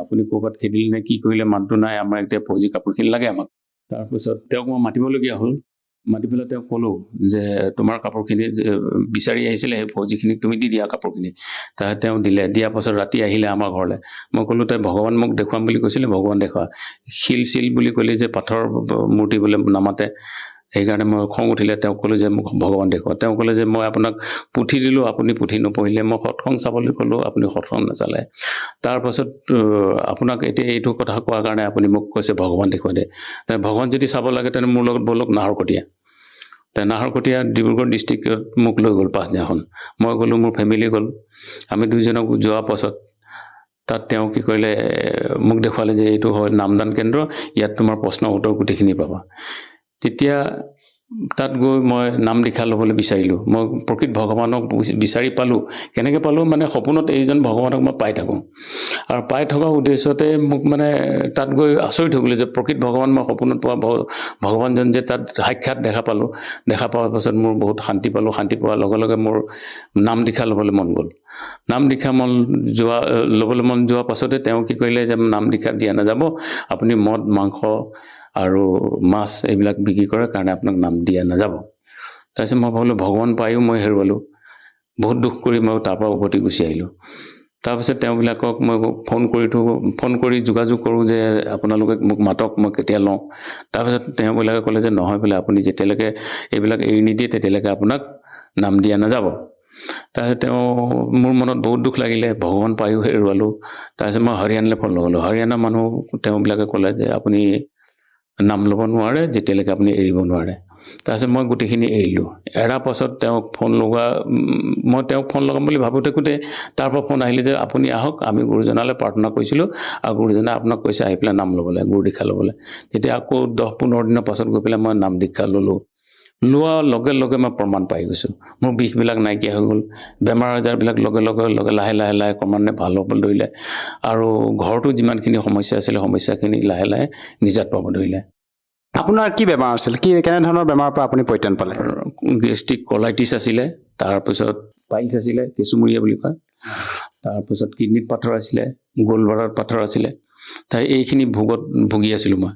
H: আপুনি ক'ৰবাত খেদিলে নে কি কৰিলে, মানুহটো নাই, আমাৰ এতিয়া ফৌজি কাপোৰখিনি লাগে আমাক। তাৰপিছত তেওঁক মই মাতিবলগীয়া হ'ল। মাতি পেলাই তেওঁক ক'লোঁ যে তোমাৰ কাপোৰখিনি বিচাৰি আহিছিলে, সেই ফৌজিখিনিক তুমি দি দিয়া কাপোৰখিনি। তেওঁ দিলে। দিয়াৰ পাছত ৰাতি আহিলে আমাৰ ঘৰলৈ। মই ক'লোঁ তই ভগৱান মোক দেখুৱাম বুলি কৈছিলে, ভগৱান দেখুওৱা। শিল চিল বুলি ক'লে যে পাথৰ মূৰ্তি বোলে নামাতে, সেইকাৰণে মই খং উঠিলে। তেওঁক ক'লোঁ যে মোক ভগৱান দেখুওৱা। তেওঁ ক'লে যে মই আপোনাক পুথি দিলোঁ, আপুনি পুথি নপঢ়িলে। মই সৎসং চাবলৈ ক'লোঁ, আপুনি সৎসং নাচালে। তাৰপাছত আপোনাক এতিয়া এইটো কথা কোৱাৰ কাৰণে আপুনি মোক কৈছে ভগৱান দেখুৱাই দে। ভগৱান যদি চাব লাগে তেনে মোৰ লগত ব'লক নাহৰকটীয়া। নাহৰকটীয়া ডিব্ৰুগড় ডিষ্ট্ৰিক্টত মোক লৈ গ'ল পাছদিনাখন। মই গ'লোঁ, মোৰ ফেমিলি গ'ল। আমি দুইজনক যোৱাৰ পাছত তাত তেওঁ কি কৰিলে, মোক দেখুৱালে যে এইটো হয় নামদান কেন্দ্ৰ, ইয়াত তোমাৰ প্ৰশ্ন উত্তৰ গোটেইখিনি পাবা। তেতিয়া তাত গৈ মই নাম দীক্ষা ল'বলৈ বিচাৰিলোঁ। মই প্ৰকৃত ভগৱানক বিচাৰি পালোঁ। কেনেকৈ পালোঁ মানে সপোনত এইজন ভগৱানক মই পাই থাকোঁ, আৰু পাই থকা উদ্দেশ্যতে মোক মানে তাত গৈ আচৰিত হৈ গ'লো যে প্ৰকৃত ভগৱান মই সপোনত পোৱা ভগৱানজন যে তাত সাক্ষাৎ দেখা পালোঁ। দেখা পোৱাৰ পাছত মোৰ বহুত শান্তি পালোঁ। শান্তি পোৱাৰ লগে লগে মোৰ নাম দীক্ষা ল'বলৈ মন গ'ল। নাম দীক্ষা ল'বলৈ মন যোৱাৰ পাছতে তেওঁ কি কৰিলে যে নাম দীক্ষা দিয়া নাযাব, আপুনি মদ মাংস আৰু মাছ এইবিলাক বিক্ৰী কৰে কাৰণে আপোনাক নাম দিয়া নাযাব। তাৰপিছত মই ভাবিলোঁ ভগৱান পায়ো মই হেৰুৱালোঁ। বহুত দুখ কৰি মই তাৰ পৰা উভতি গুচি আহিলোঁ। তাৰপিছত তেওঁবিলাকক মই ফোন কৰি যোগাযোগ কৰোঁ যে আপোনালোকে মোক মাতক, মই কেতিয়া লওঁ। তাৰপিছত তেওঁবিলাকে ক'লে যে নহয় বোলে, আপুনি যেতিয়ালৈকে এইবিলাক এৰি নিদিয়ে তেতিয়ালৈকে আপোনাক নাম দিয়া নাযাব। তাৰপিছত মোৰ মনত বহুত দুখ লাগিলে, ভগৱান পায়ো হেৰুৱালোঁ। তাৰপিছত মই হৰিয়ানালৈ ফোন লগালোঁ। হৰিয়ানা মানুহ তেওঁবিলাকে ক'লে যে আপুনি নাম ল'ব নোৱাৰে যেতিয়ালৈকে আপুনি এৰিব নোৱাৰে। তাৰপিছত মই গোটেইখিনি এৰিলোঁ। এৰাৰ পাছত তেওঁক ফোন লগোৱা মই তেওঁক ফোন লগাম বুলি ভাবি থাকোঁতে তাৰ পৰা ফোন আহিলে যে আপুনি আহক, আমি গুৰুজনালৈ প্ৰাৰ্থনা কৰিছিলোঁ আৰু গুৰুজনাই আপোনাক কৈছে আহি পেলাই নাম ল'বলৈ, গুৰু দীক্ষা ল'বলৈ। তেতিয়া আকৌ 10-15 দিনৰ পাছত গৈ পেলাই মই নাম দীক্ষা ল'লোঁ। লোৱাৰ লগে লগে মই প্ৰমাণ পাই গৈছোঁ। মোৰ বিষবিলাক নাইকিয়া হৈ গ'ল, বেমাৰ আজাৰবিলাক লগে লাহে ক্ৰমান্বয়ে ভাল হ'বলৈ ধৰিলে আৰু ঘৰতো যিমানখিনি সমস্যা আছিলে সমস্যাখিনি লাহে নিজাত পাব ধৰিলে।
G: আপোনাৰ কি বেমাৰ আছিল, কেনেধৰণৰ বেমাৰৰ পৰা আপুনি পৰিত্ৰাণ পালে?
H: গেষ্ট্ৰিক কলাইটিছ আছিলে, তাৰপিছত পাইলছ আছিলে, কেঁচুমূৰীয়া বুলি কয়, তাৰপিছত কিডনীত পাথৰ আছিলে, গ'ল্ডবাডাৰত পাথৰ আছিলে। তাই এইখিনি ভুগি আছিলোঁ মই,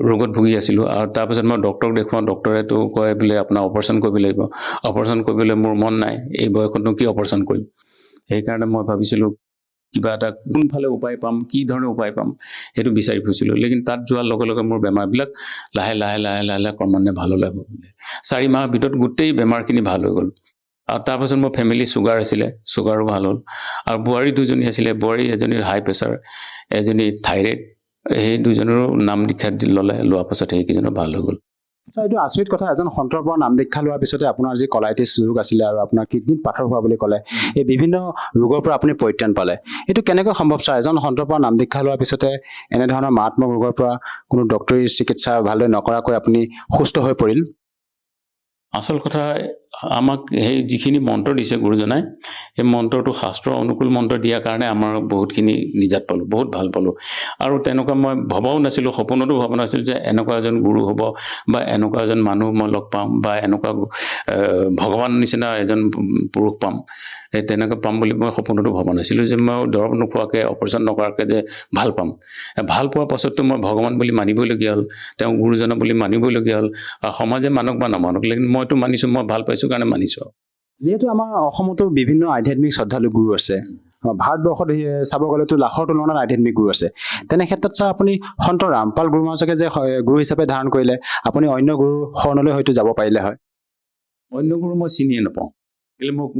H: ৰোগত ভুগি আছিলোঁ। আৰু তাৰপিছত মই ডক্টৰক দেখুৱাওঁ, ডক্টৰেতো কয় বোলে আপোনাৰ অপাৰেশ্যন কৰিব লাগিব। অপাৰেশ্যন কৰিবলৈ মোৰ মন নাই, এই বয়সতনো কি অপাৰেশ্যন কৰিম। সেইকাৰণে মই ভাবিছিলোঁ কিবা এটা কোনফালে উপায় পাম, কি ধৰণে উপায় পাম সেইটো বিচাৰি ফুৰিছিলোঁ। লেকিন তাত যোৱাৰ লগে লগে মোৰ বেমাৰবিলাক লাহে ক্ৰমান্বয়ে ভাল হ'লে। 4 মাহৰ ভিতৰত গোটেই বেমাৰখিনি ভাল হৈ গ'ল। আৰু তাৰপাছত মোৰ ফেমিলি চুগাৰ আছিলে, চুগাৰো ভাল হ'ল। আৰু বোৱাৰী 2জনী আছিলে, বোৱাৰী এজনীৰ হাই প্ৰেছাৰ, এজনী থাইৰইড, সেই 2জনৰো নাম দীক্ষা লোৱাৰ পাছত সেইকেইজনৰ ভাল হৈ গ'ল।
G: এইটো আচৰিত কথা, এজন সন্তৰ পৰা নাম দীক্ষা লোৱাৰ পিছতে আপোনাৰ যি কলাইটিছ ৰোগ আছিলে আৰু আপোনাৰ কিডনীত পাথৰ হোৱা বুলি ক'লে, এই বিভিন্ন ৰোগৰ পৰা আপুনি পৰিত্ৰাণ পালে। এইটো কেনেকৈ সম্ভৱ ছাৰ? এজন সন্তৰ পৰা নাম দীক্ষা লোৱাৰ পিছতে এনেধৰণৰ মাৰাত্মক ৰোগৰ পৰা কোনো ডক্টৰী চিকিৎসা ভালদৰে নকৰাকৈ আপুনি সুস্থ হৈ পৰিল?
H: আচল কথা, আমাক সেই যিখিনি মন্ত্ৰ দিছে গুৰুজনাই, সেই মন্ত্ৰটো শাস্ত্ৰ অনুকূল মন্ত্ৰ দিয়াৰ কাৰণে আমাৰ বহুতখিনি নিজাত পালোঁ, বহুত ভাল পালোঁ। আৰু তেনেকুৱা মই ভবাও নাছিলোঁ, সপোনতো ভবা নাছিলোঁ যে এনেকুৱা এজন গুৰু হ'ব বা এনেকুৱা এজন মানুহ মই লগ পাম বা এনেকুৱা ভগৱান নিচিনা এজন পুৰুষ পাম। তেনেকৈ পাম বুলি মই সপোনতো ভবা নাছিলোঁ যে মই দৰৱ নোখোৱাকৈ, অপাৰেশ্যন নকৰাকৈ যে ভাল পাম। ভাল পোৱাৰ পাছততো মই ভগৱান বুলি মানিবলগীয়া হ'ল, তেওঁ গুৰুজনা বুলি মানিবলগীয়া হ'ল। আৰু সমাজে মানক বা নামানক, লেকিন মইতো মানিছোঁ, মই ভাল পাইছোঁ কাৰণে মানিছোঁ।
G: যিহেতু আমাৰ অসমতো বিভিন্ন আধ্যাত্মিক শ্ৰদ্ধালু গুৰু আছে, ভাৰতবৰ্ষত চাব গ'লেতো লাখৰ তুলনাত আধ্যাত্মিক গুৰু আছে। তেনে ক্ষেত্ৰত ছাৰ আপুনি সন্ত ৰামপাল গুৰু মহাৰাজকে যে গুৰু হিচাপে ধাৰণ কৰিলে, আপুনি অন্য গুৰু শৰণলৈ হয়তো যাব পাৰিলে হয়।
H: অন্য গুৰু মই চিনিয়ে নাপাওঁ। মোক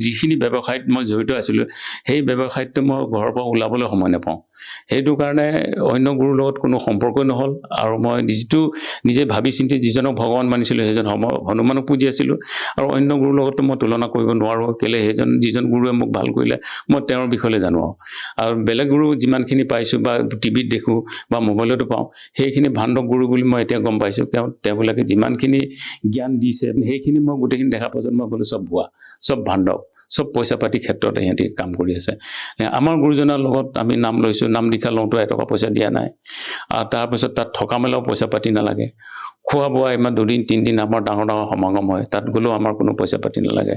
H: যিখিনি ব্যৱসায়ত মই জড়িত আছিলোঁ, সেই ব্যৱসায়তটো মই ঘৰৰ পৰা ওলাবলৈ সময় নাপাওঁ। সেইটো কাৰণে অন্য গুৰুৰ লগত কোনো সম্পৰ্কই নহ'ল। আৰু মই নিজে ভাবি চিন্তি যিজনক ভগৱান মানিছিলোঁ সেইজন হনুমানক পুজি আছিলোঁ। আৰু অন্য গুৰুৰ লগততো মই তুলনা কৰিব নোৱাৰোঁ, কেলে যিজন গুৰুৱে মোক ভাল কৰিলে মই তেওঁৰ বিষয়ে জানো। আৰু বেলেগ গুৰু যিমানখিনি পাইছোঁ বা টিভিত দেখোঁ বা মোবাইলতো পাওঁ, সেইখিনি ভাণ্ডৱ গুৰু বুলি মই এতিয়া গম পাইছোঁ। তেওঁবিলাকে যিমানখিনি জ্ঞান দিছে সেইখিনি মই গোটেইখিনি দেখা পাছত মই বোলো চব ভুৱা, চব ভাণ্ডৱ, চব পইচা পাতি ক্ষেত্ৰত ইহঁতি কাম কৰি আছে। আমাৰ গুৰুজনৰ লগত আমি নাম লৈছোঁ, নাম দীক্ষা লওঁতো এটকা পইচা দিয়া নাই। আৰু তাৰপিছত তাত থকা মেলাও পইচা পাতি নালাগে, খোৱা বোৱা ইমান 2 দিন 3 দিন আমাৰ ডাঙৰ সমাগম হয়, তাত গ'লেও আমাৰ কোনো পইচা পাতি নালাগে।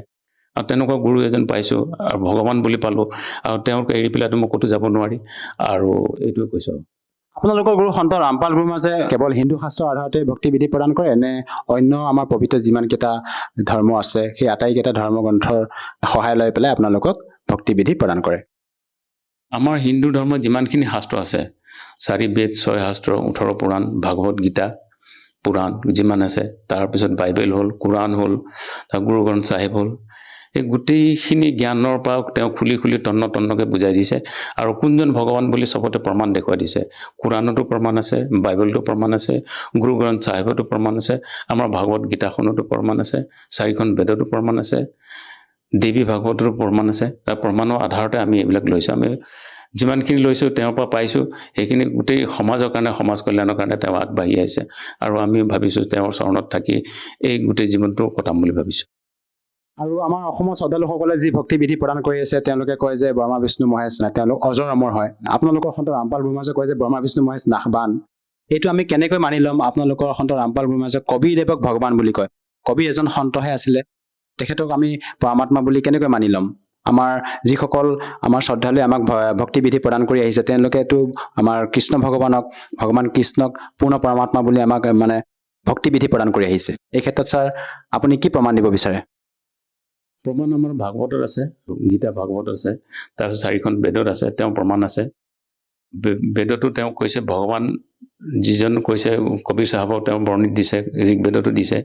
H: আৰু তেনেকুৱা গুৰু এজন পাইছোঁ আৰু ভগৱান বুলি পালোঁ। আৰু তেওঁক এৰি পেলাইতো মই ক'তো যাব নোৱাৰি। আৰু এইটোৱে কৈছোঁ।
G: আপোনালোকৰ গুৰু সন্ত ৰামপাল গুৰু মাজে কেৱল হিন্দু শাস্ত্ৰৰ আধাৰতে ভক্তি বিধি প্ৰদান কৰে নে অন্য আমাৰ পবিত্ৰ যিমানকেইটা ধৰ্ম আছে সেই আটাইকেইটা ধৰ্মগ্ৰন্থৰ সহায় লৈ পেলাই আপোনালোকক ভক্তি বিধি প্ৰদান কৰে?
H: আমাৰ হিন্দু ধৰ্মত যিমানখিনি শাস্ত্ৰ আছে, 4 বেদ, 6 শাস্ত্ৰ, 18 পুৰাণ, ভাগৱত গীতা পুৰাণ যিমান আছে, তাৰপিছত বাইবেল হ'ল, কোৰাণ হ'ল, গুৰু গ্ৰন্থ চাহিব হ'ল, এই গোটেইখিনি জ্ঞানৰ পৰা তেওঁ খুলি তন্নকৈ বুজাই দিছে। আৰু কোনজন ভগৱান বুলি চবতে প্ৰমাণ দেখুৱাই দিছে। কোৰাণতো প্ৰমাণ আছে, বাইবেলতো প্ৰমাণ আছে, গুৰু গ্ৰন্থ চাহিবতো প্ৰমাণ আছে, আমাৰ ভাগৱত গীতাখনতো প্ৰমাণ আছে, 4খন বেদতো প্ৰমাণ আছে, দেৱী ভাগৱতৰো প্ৰমাণ আছে। তাৰ প্ৰমাণৰ আধাৰতে আমি এইবিলাক লৈছোঁ। আমি যিমানখিনি লৈছোঁ তেওঁৰ পৰা পাইছোঁ, সেইখিনি গোটেই সমাজৰ কাৰণে, সমাজ কল্যাণৰ কাৰণে তেওঁ আগবাঢ়ি আহিছে। আৰু আমি ভাবিছোঁ তেওঁৰ চৰণত থাকি এই গোটেই জীৱনটো কটাম বুলি ভাবিছোঁ।
G: আৰু আমাৰ অসমৰ শ্ৰদ্ধালুসকলে যি ভক্তি বিধি প্ৰদান কৰি আছে, তেওঁলোকে কয় যে ব্ৰহ্মা বিষ্ণু মহেশ নাই, তেওঁলোক অজৰ অমৰ হয়। আপোনালোকৰ সন্ত ৰামপাল গুৰু মহাৰাজে কয় যে ব্ৰহ্মা বিষ্ণু মহেশ নাশবান। এইটো আমি কেনেকৈ মানি ল'ম? আপোনালোকৰ সন্ত ৰামপাল গুৰু মহাৰাজে কবিদেৱক ভগৱান বুলি কয়, কবি এজন সন্তহে আছিলে, তেখেতক আমি পৰমাত্মা বুলি কেনেকৈ মানি ল'ম? আমাৰ যিসকল আমাৰ শ্ৰদ্ধালুৱে আমাক ভক্তি বিধি প্ৰদান কৰি আহিছে, তেওঁলোকেতো আমাৰ কৃষ্ণ ভগৱান কৃষ্ণক পূৰ্ণ পৰমাত্মা বুলি আমাক ভক্তি বিধি প্ৰদান কৰি আহিছে। এই ক্ষেত্ৰত ছাৰ আপুনি কি প্ৰমাণ দিব বিচাৰে?
H: প্ৰমাণ আমাৰ ভাগৱতত আছে, গীতা ভাগৱতত আছে, তাৰপিছত 4খন বেদত আছে, তেওঁ প্ৰমাণ আছে। বেদতো তেওঁ কৈছে, ভগৱান যিজন কৈছে, কবিৰ চাহাবক তেওঁ বৰ্ণিত দিছে, ঋগ্বেদতো দিছে,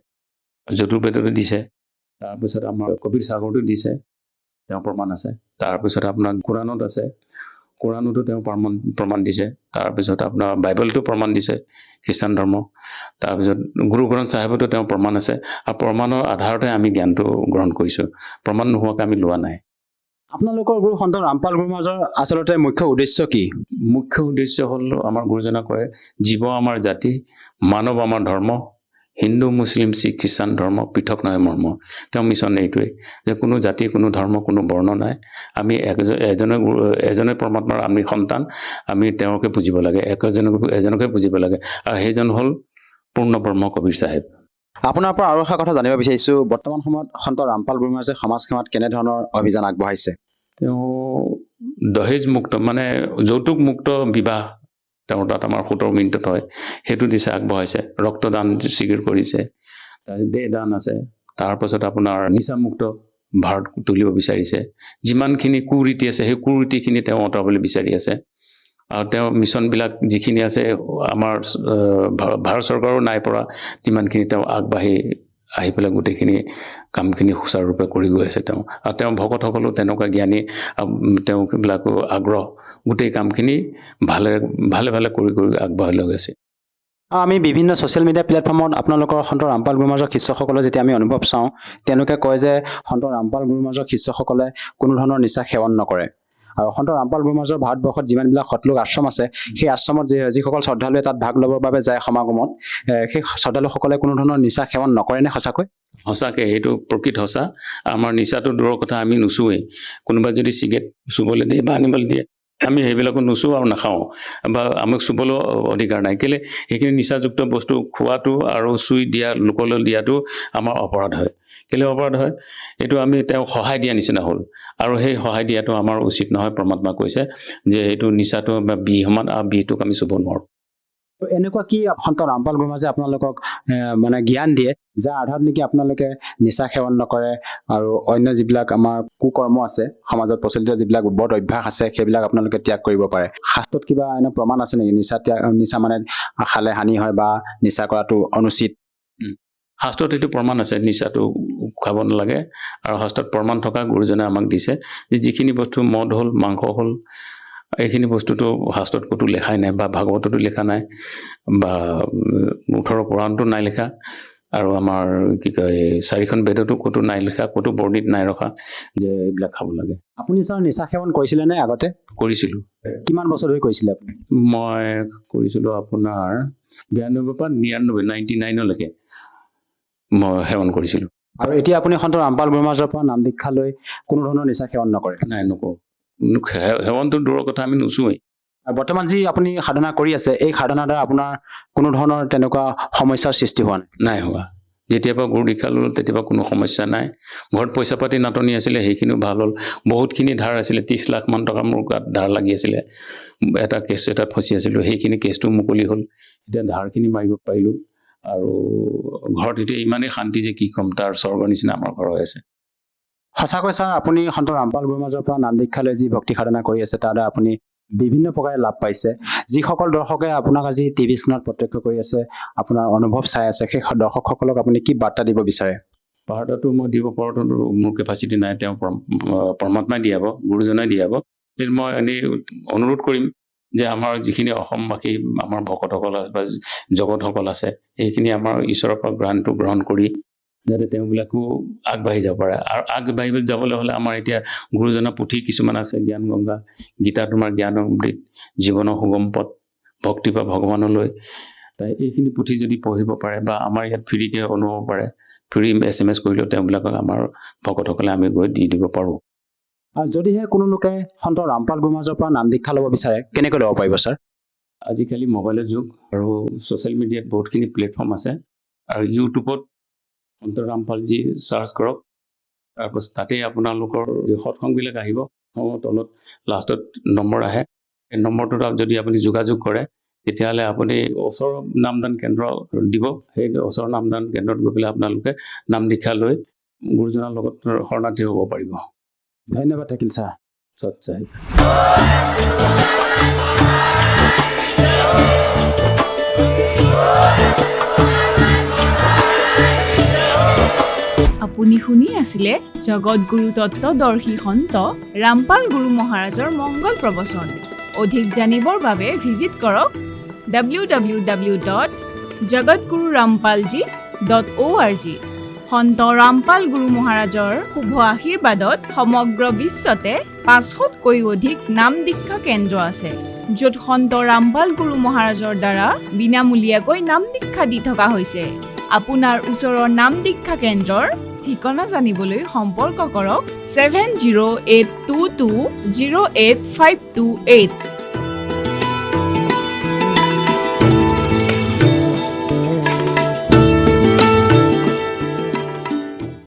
H: যজুৰ্বেদতো দিছে, তাৰপিছত আমাৰ কবিৰ সাগৰতো দিছে, তেওঁ প্ৰমাণ আছে। তাৰপিছত আপোনাৰ কোৰাণত আছে, কোৰাণতো তেওঁ প্ৰমাণ দিছে। তাৰপিছত আপোনাৰ বাইবেলটো প্ৰমাণ দিছে খ্ৰীষ্টান ধৰ্ম। তাৰপিছত গুৰু গ্ৰন্থ চাহেবতো তেওঁ প্ৰমাণ আছে, আৰু প্ৰমাণৰ আধাৰতে আমি জ্ঞানটো গ্ৰহণ কৰিছোঁ, প্ৰমাণ নোহোৱাকৈ আমি লোৱা নাই।
G: আপোনালোকৰ গুৰু সন্ত ৰামপাল গুৰু মহাৰাজৰ আচলতে মুখ্য উদ্দেশ্য কি?
H: মুখ্য উদ্দেশ্য হ'ল আমাৰ গুৰুজনা কয়, জীৱ আমাৰ জাতি, মানৱ আমাৰ ধৰ্ম, হিন্দু মুছলিম শিখ খ্ৰীষ্টান ধৰ্ম পৃথক নহয় মৰ্ম। তেওঁ মিছন এইটোৱেই যে কোনো জাতি, কোনো ধৰ্ম, কোনো বৰ্ণ নাই। আমি এজনে পৰমাত্মাৰ আমি সন্তান, আমি তেওঁকে পুজিব লাগে, এজনকে পুজিব লাগে, আৰু সেইজন হ'ল পূৰ্ণ ব্ৰহ্ম কবিৰ চাহেব।
G: আপোনাৰ পৰা আৰু এটা কথা জানিব বিচাৰিছোঁ, বৰ্তমান সময়ত সন্ত ৰামপাল গুৰু মহাৰাজে সমাজ সেৱাত কেনেধৰণৰ অভিযান আগবঢ়াইছে?
H: তেওঁ দহেজ মুক্ত মানে যৌতুক মুক্ত বিবাহ তেওঁৰ তাত আমাৰ 17 মিনিটত হয়, সেইটো দিছে, আগবঢ়াইছে। ৰক্তদান শিবিৰ কৰিছে, তাৰপিছত দেহদান আছে, তাৰপাছত আপোনাৰ নিচামুক্ত ভাৰত তুলিব বিচাৰিছে। যিমানখিনি কুৰীতি আছে সেই কুৰীতিখিনি তেওঁ আঁতৰাবলৈ বিচাৰি আছে। আৰু তেওঁ মিছনবিলাক যিখিনি আছে আমাৰ ভাৰত চৰকাৰো নাই পৰা, যিমানখিনি তেওঁ আগবাঢ়ি আহি পেলাই গোটেইখিনি কামখিনি সুচাৰুৰূপে কৰি গৈ আছে তেওঁ। আৰু তেওঁ ভকতসকলো তেনেকুৱা জ্ঞানী, তেওঁবিলাকো আগ্ৰহ, গোটেই কামখিনি ভালে কৰি আগবঢ়াই লৈ গৈছে।
G: আমি বিভিন্ন ছ'চিয়েল মিডিয়া প্লেটফৰ্মত আপোনালোকৰ সন্ত ৰামপাল গুৰু মহাৰাজৰ শিষ্যসকলৰ যেতিয়া আমি অনুভৱ চাওঁ, তেওঁলোকে কয় যে সন্ত ৰামপাল গুৰু মহাৰাজৰ শিষ্যসকলে কোনো ধৰণৰ নিচা সেৱন নকৰে। আৰু সন্ত ৰামপাল গুৰু মহাৰাজৰ ভাৰতবৰ্ষত যিমানবিলাক সতলোক আশ্ৰম আছে, সেই আশ্ৰমত যিসকল শ্ৰদ্ধালুৱে তাত ভাগ ল'বৰ বাবে যায় সমাগমত, সেই শ্ৰদ্ধালুসকলে কোনো ধৰণৰ নিচা সেৱন নকৰেনে সঁচাকৈ?
H: সঁচাকৈ এইটো প্ৰকৃত সঁচা। আমাৰ নিচাটো দূৰৰ কথা, আমি নুচুৱেই। কোনোবাই যদি চিগাৰেট চুবলৈ দিয়ে বা আনিবলৈ দিয়ে, আমি সেইবিলাকো নুচুওঁ আৰু নাখাওঁ, বা আমাক চুবলৈও অধিকাৰ নাই। কেলৈ? সেইখিনি নিচাযুক্ত বস্তু খোৱাটো আৰু চুই দিয়া, লোকলৈ দিয়াটো আমাৰ অপৰাধ হয়। কেলৈ অপৰাধ হয়? এইটো আমি তেওঁক সহায় দিয়া নিচিনা হ'ল, আৰু সেই সহায় দিয়াটো আমাৰ উচিত নহয়। পৰমাত্মা কৈছে যে এইটো নিচাটো বিহ সমান, আৰু বিহটোক আমি চুব নোৱাৰোঁ।
G: এনেকুৱা কি সন্ত ৰামপাল গুৰু মহাৰাজে আপোনালোকক মানে জ্ঞান দিয়ে, যাৰ আধাৰত নেকি আপোনালোকে নিচা সেৱন নকৰে আৰু অন্য যিবিলাক আমাৰ কুকৰ্ম আছে, সমাজত প্ৰচলিত যিবিলাক বদ অভ্যাস আছে, সেইবিলাক আপোনালোকে ত্যাগ কৰিব পাৰে? শাস্ত্ৰত কিবা এনে প্ৰমাণ আছে নেকি নিচা মানে খালে হানি হয় বা নিচা কৰাটো অনুচিত?
H: শাস্ত্ৰত এইটো প্ৰমাণ আছে, নিচাটো খাব নালাগে। আৰু শাস্ত্ৰত প্ৰমাণ থকা গুৰুজনে আমাক দিছে যে যিখিনি বস্তু মদ হ'ল, মাংস হ'ল, এইখিনি বস্তুটো শাস্ত্ৰত ক'তো লেখাই নাই, বা ভাগৱততো লেখা নাই, বা 18 পুৰাণতো নাই লেখা, আৰু আমাৰ কি কয় 4খন বেদতো ক'তো নাই লেখা, ক'তো বৰ্ণিত নাই ৰখা যে এইবিলাক খাব লাগে।
G: আপুনি ছাৰ নিচা সেৱন কৰিছিলে নে আগতে?
H: কৰিছিলোঁ।
G: কিমান বছৰ ধৰি কৰিছিলে আপুনি?
H: মই কৰিছিলোঁ আপোনাৰ 92 পৰা 99লৈকে মই সেৱন কৰিছিলোঁ।
G: আৰু এতিয়া আপুনি সন্ত ৰামপাল গুৰু মহাৰাজৰ পৰা নাম দীক্ষা লৈ কোনো ধৰণৰ নিচা সেৱন নকৰে?
H: নাই, নকৰোঁ। সেৱনটো দূৰৰ কথা, আমি নুচুৱেই।
G: আৰু বৰ্তমান যি আপুনি সাধনা কৰি আছে, এই সাধনাৰ দ্বাৰা আপোনাৰ কোনো ধৰণৰ তেনেকুৱা সমস্যাৰ সৃষ্টি হোৱা নাই?
H: নাই হোৱা। যেতিয়াৰ পৰা গুৰু দীক্ষা ল'লোঁ তেতিয়াৰ পৰা কোনো সমস্যা নাই। ঘৰত পইচা পাতি নাটনি আছিলে, সেইখিনিও ভাল হ'ল। বহুতখিনি ধাৰ আছিলে, 30 লাখ মান টকা মোৰ গাত ধাৰ লাগি আছিলে। এটা কেছ এটাত ফচি আছিলোঁ, সেইখিনি কেছটো মুকলি হ'ল। এতিয়া ধাৰখিনি মাৰিব পাৰিলোঁ, আৰু ঘৰত এতিয়া ইমানেই শান্তি যে কি ক'ম, তাৰ স্বৰ্গৰ নিচিনা আমাৰ ঘৰ হৈ আছে।
G: সঁচাকৈ ছাৰ, আপুনি সন্ত ৰামপাল গুৰু মহাৰাজৰ পৰা নাম দীক্ষা লৈ যি ভক্তি সাধনা কৰি আছে, তাৰ দ্বাৰা আপুনি বিভিন্ন প্ৰকাৰে লাভ পাইছে। যিসকল দৰ্শকে আপোনাক আজি টিভি স্ক্ৰীণত প্ৰত্যক্ষ কৰি আছে, আপোনাৰ অনুভৱ চাই আছে, সেই দৰ্শকসকলক আপুনি কি বাৰ্তা দিব বিচাৰে?
H: বাৰ্তাটো মই দিব পৰাটো মোৰ কেপাচিটি নাই, তেওঁ পৰমাত্মাই দিয়াব, গুৰুজনাই দিয়াব। মই এনেই অনুৰোধ কৰিম যে আমাৰ যিখিনি অসমবাসী, আমাৰ ভকতসকল বা জগতসকল আছে, সেইখিনি আমাৰ ঈশ্বৰৰ পৰা জ্ঞানটো গ্ৰহণ কৰি যাতে তেওঁবিলাকো আগবাঢ়ি যাব পাৰে। আৰু আগবাঢ়ি যাবলৈ হ'লে আমাৰ এতিয়া গুৰুজনা পুথি কিছুমান আছে, জ্ঞান গংগা, গীতা তোমাৰ জ্ঞান অমৃত, জীৱনৰ সুগম পথ, ভক্তি বা ভগৱানলৈ, তাই এইখিনি পুথি যদি পঢ়িব পাৰে, বা আমাৰ ইয়াত ফ্ৰীকৈ অনুভৱ পাৰে, ফ্ৰী SMS কৰিলেও তেওঁবিলাকক আমাৰ ভকতসকলে আমি গৈ দি দিব পাৰোঁ।
G: আৰু যদিহে কোনো লোকে সন্ত ৰামপাল গুৰু মহাৰাজৰ পৰা নাম দীক্ষা ল'ব বিচাৰে, কেনেকৈ ল'ব পাৰিব ছাৰ?
H: আজিকালি মোবাইলৰ যুগ, আৰু ছ'চিয়েল মিডিয়াত বহুতখিনি প্লেটফৰ্ম আছে, আৰু ইউটিউবত সন্ত ৰামপালজী চাৰ্চ কৰক। তাৰপাছত তাতেই আপোনালোকৰ সৎসংগবিলাক আহিব, তলত লাষ্টত নম্বৰ আহে। সেই নম্বৰটোত যদি আপুনি যোগাযোগ কৰে, তেতিয়াহ'লে আপুনি ওচৰৰ নামদান কেন্দ্ৰ দিব। সেই ওচৰৰ নামদান কেন্দ্ৰত গৈ পেলাই আপোনালোকে নাম দীক্ষা লৈ গুৰুজনাৰ লগত শৰণাৰ্থী হ'ব পাৰিব।
G: ধন্যবাদ থাকিল ছাৰ।
H: সৎ চাহিব।
I: আপুনি শুনি আছিল কৰিছিলে জগতগুৰু তত্ত্বদৰ্শী সন্ত ৰামপাল গুৰু মহাৰাজৰ মংগল প্ৰবচন। অধিক জানিবৰ বাবে ভিজিট কৰক www.jagatgururampalji.org। সন্ত ৰামপাল গুৰু মহাৰাজৰ শুভ আশীৰ্বাদত সমগ্ৰ বিশ্বতে 500তকৈ অধিক নাম দীক্ষা কেন্দ্ৰ আছে, য'ত সন্ত ৰামপাল গুৰু মহাৰাজৰ দ্বাৰা বিনামূলীয়াকৈ নাম দীক্ষা দি থকা হৈছে। আপোনাৰ ওচৰৰ নাম দীক্ষা কেন্দ্ৰৰ ঠিকনা জানিবলৈ সম্পৰ্ক কৰক 7082208528।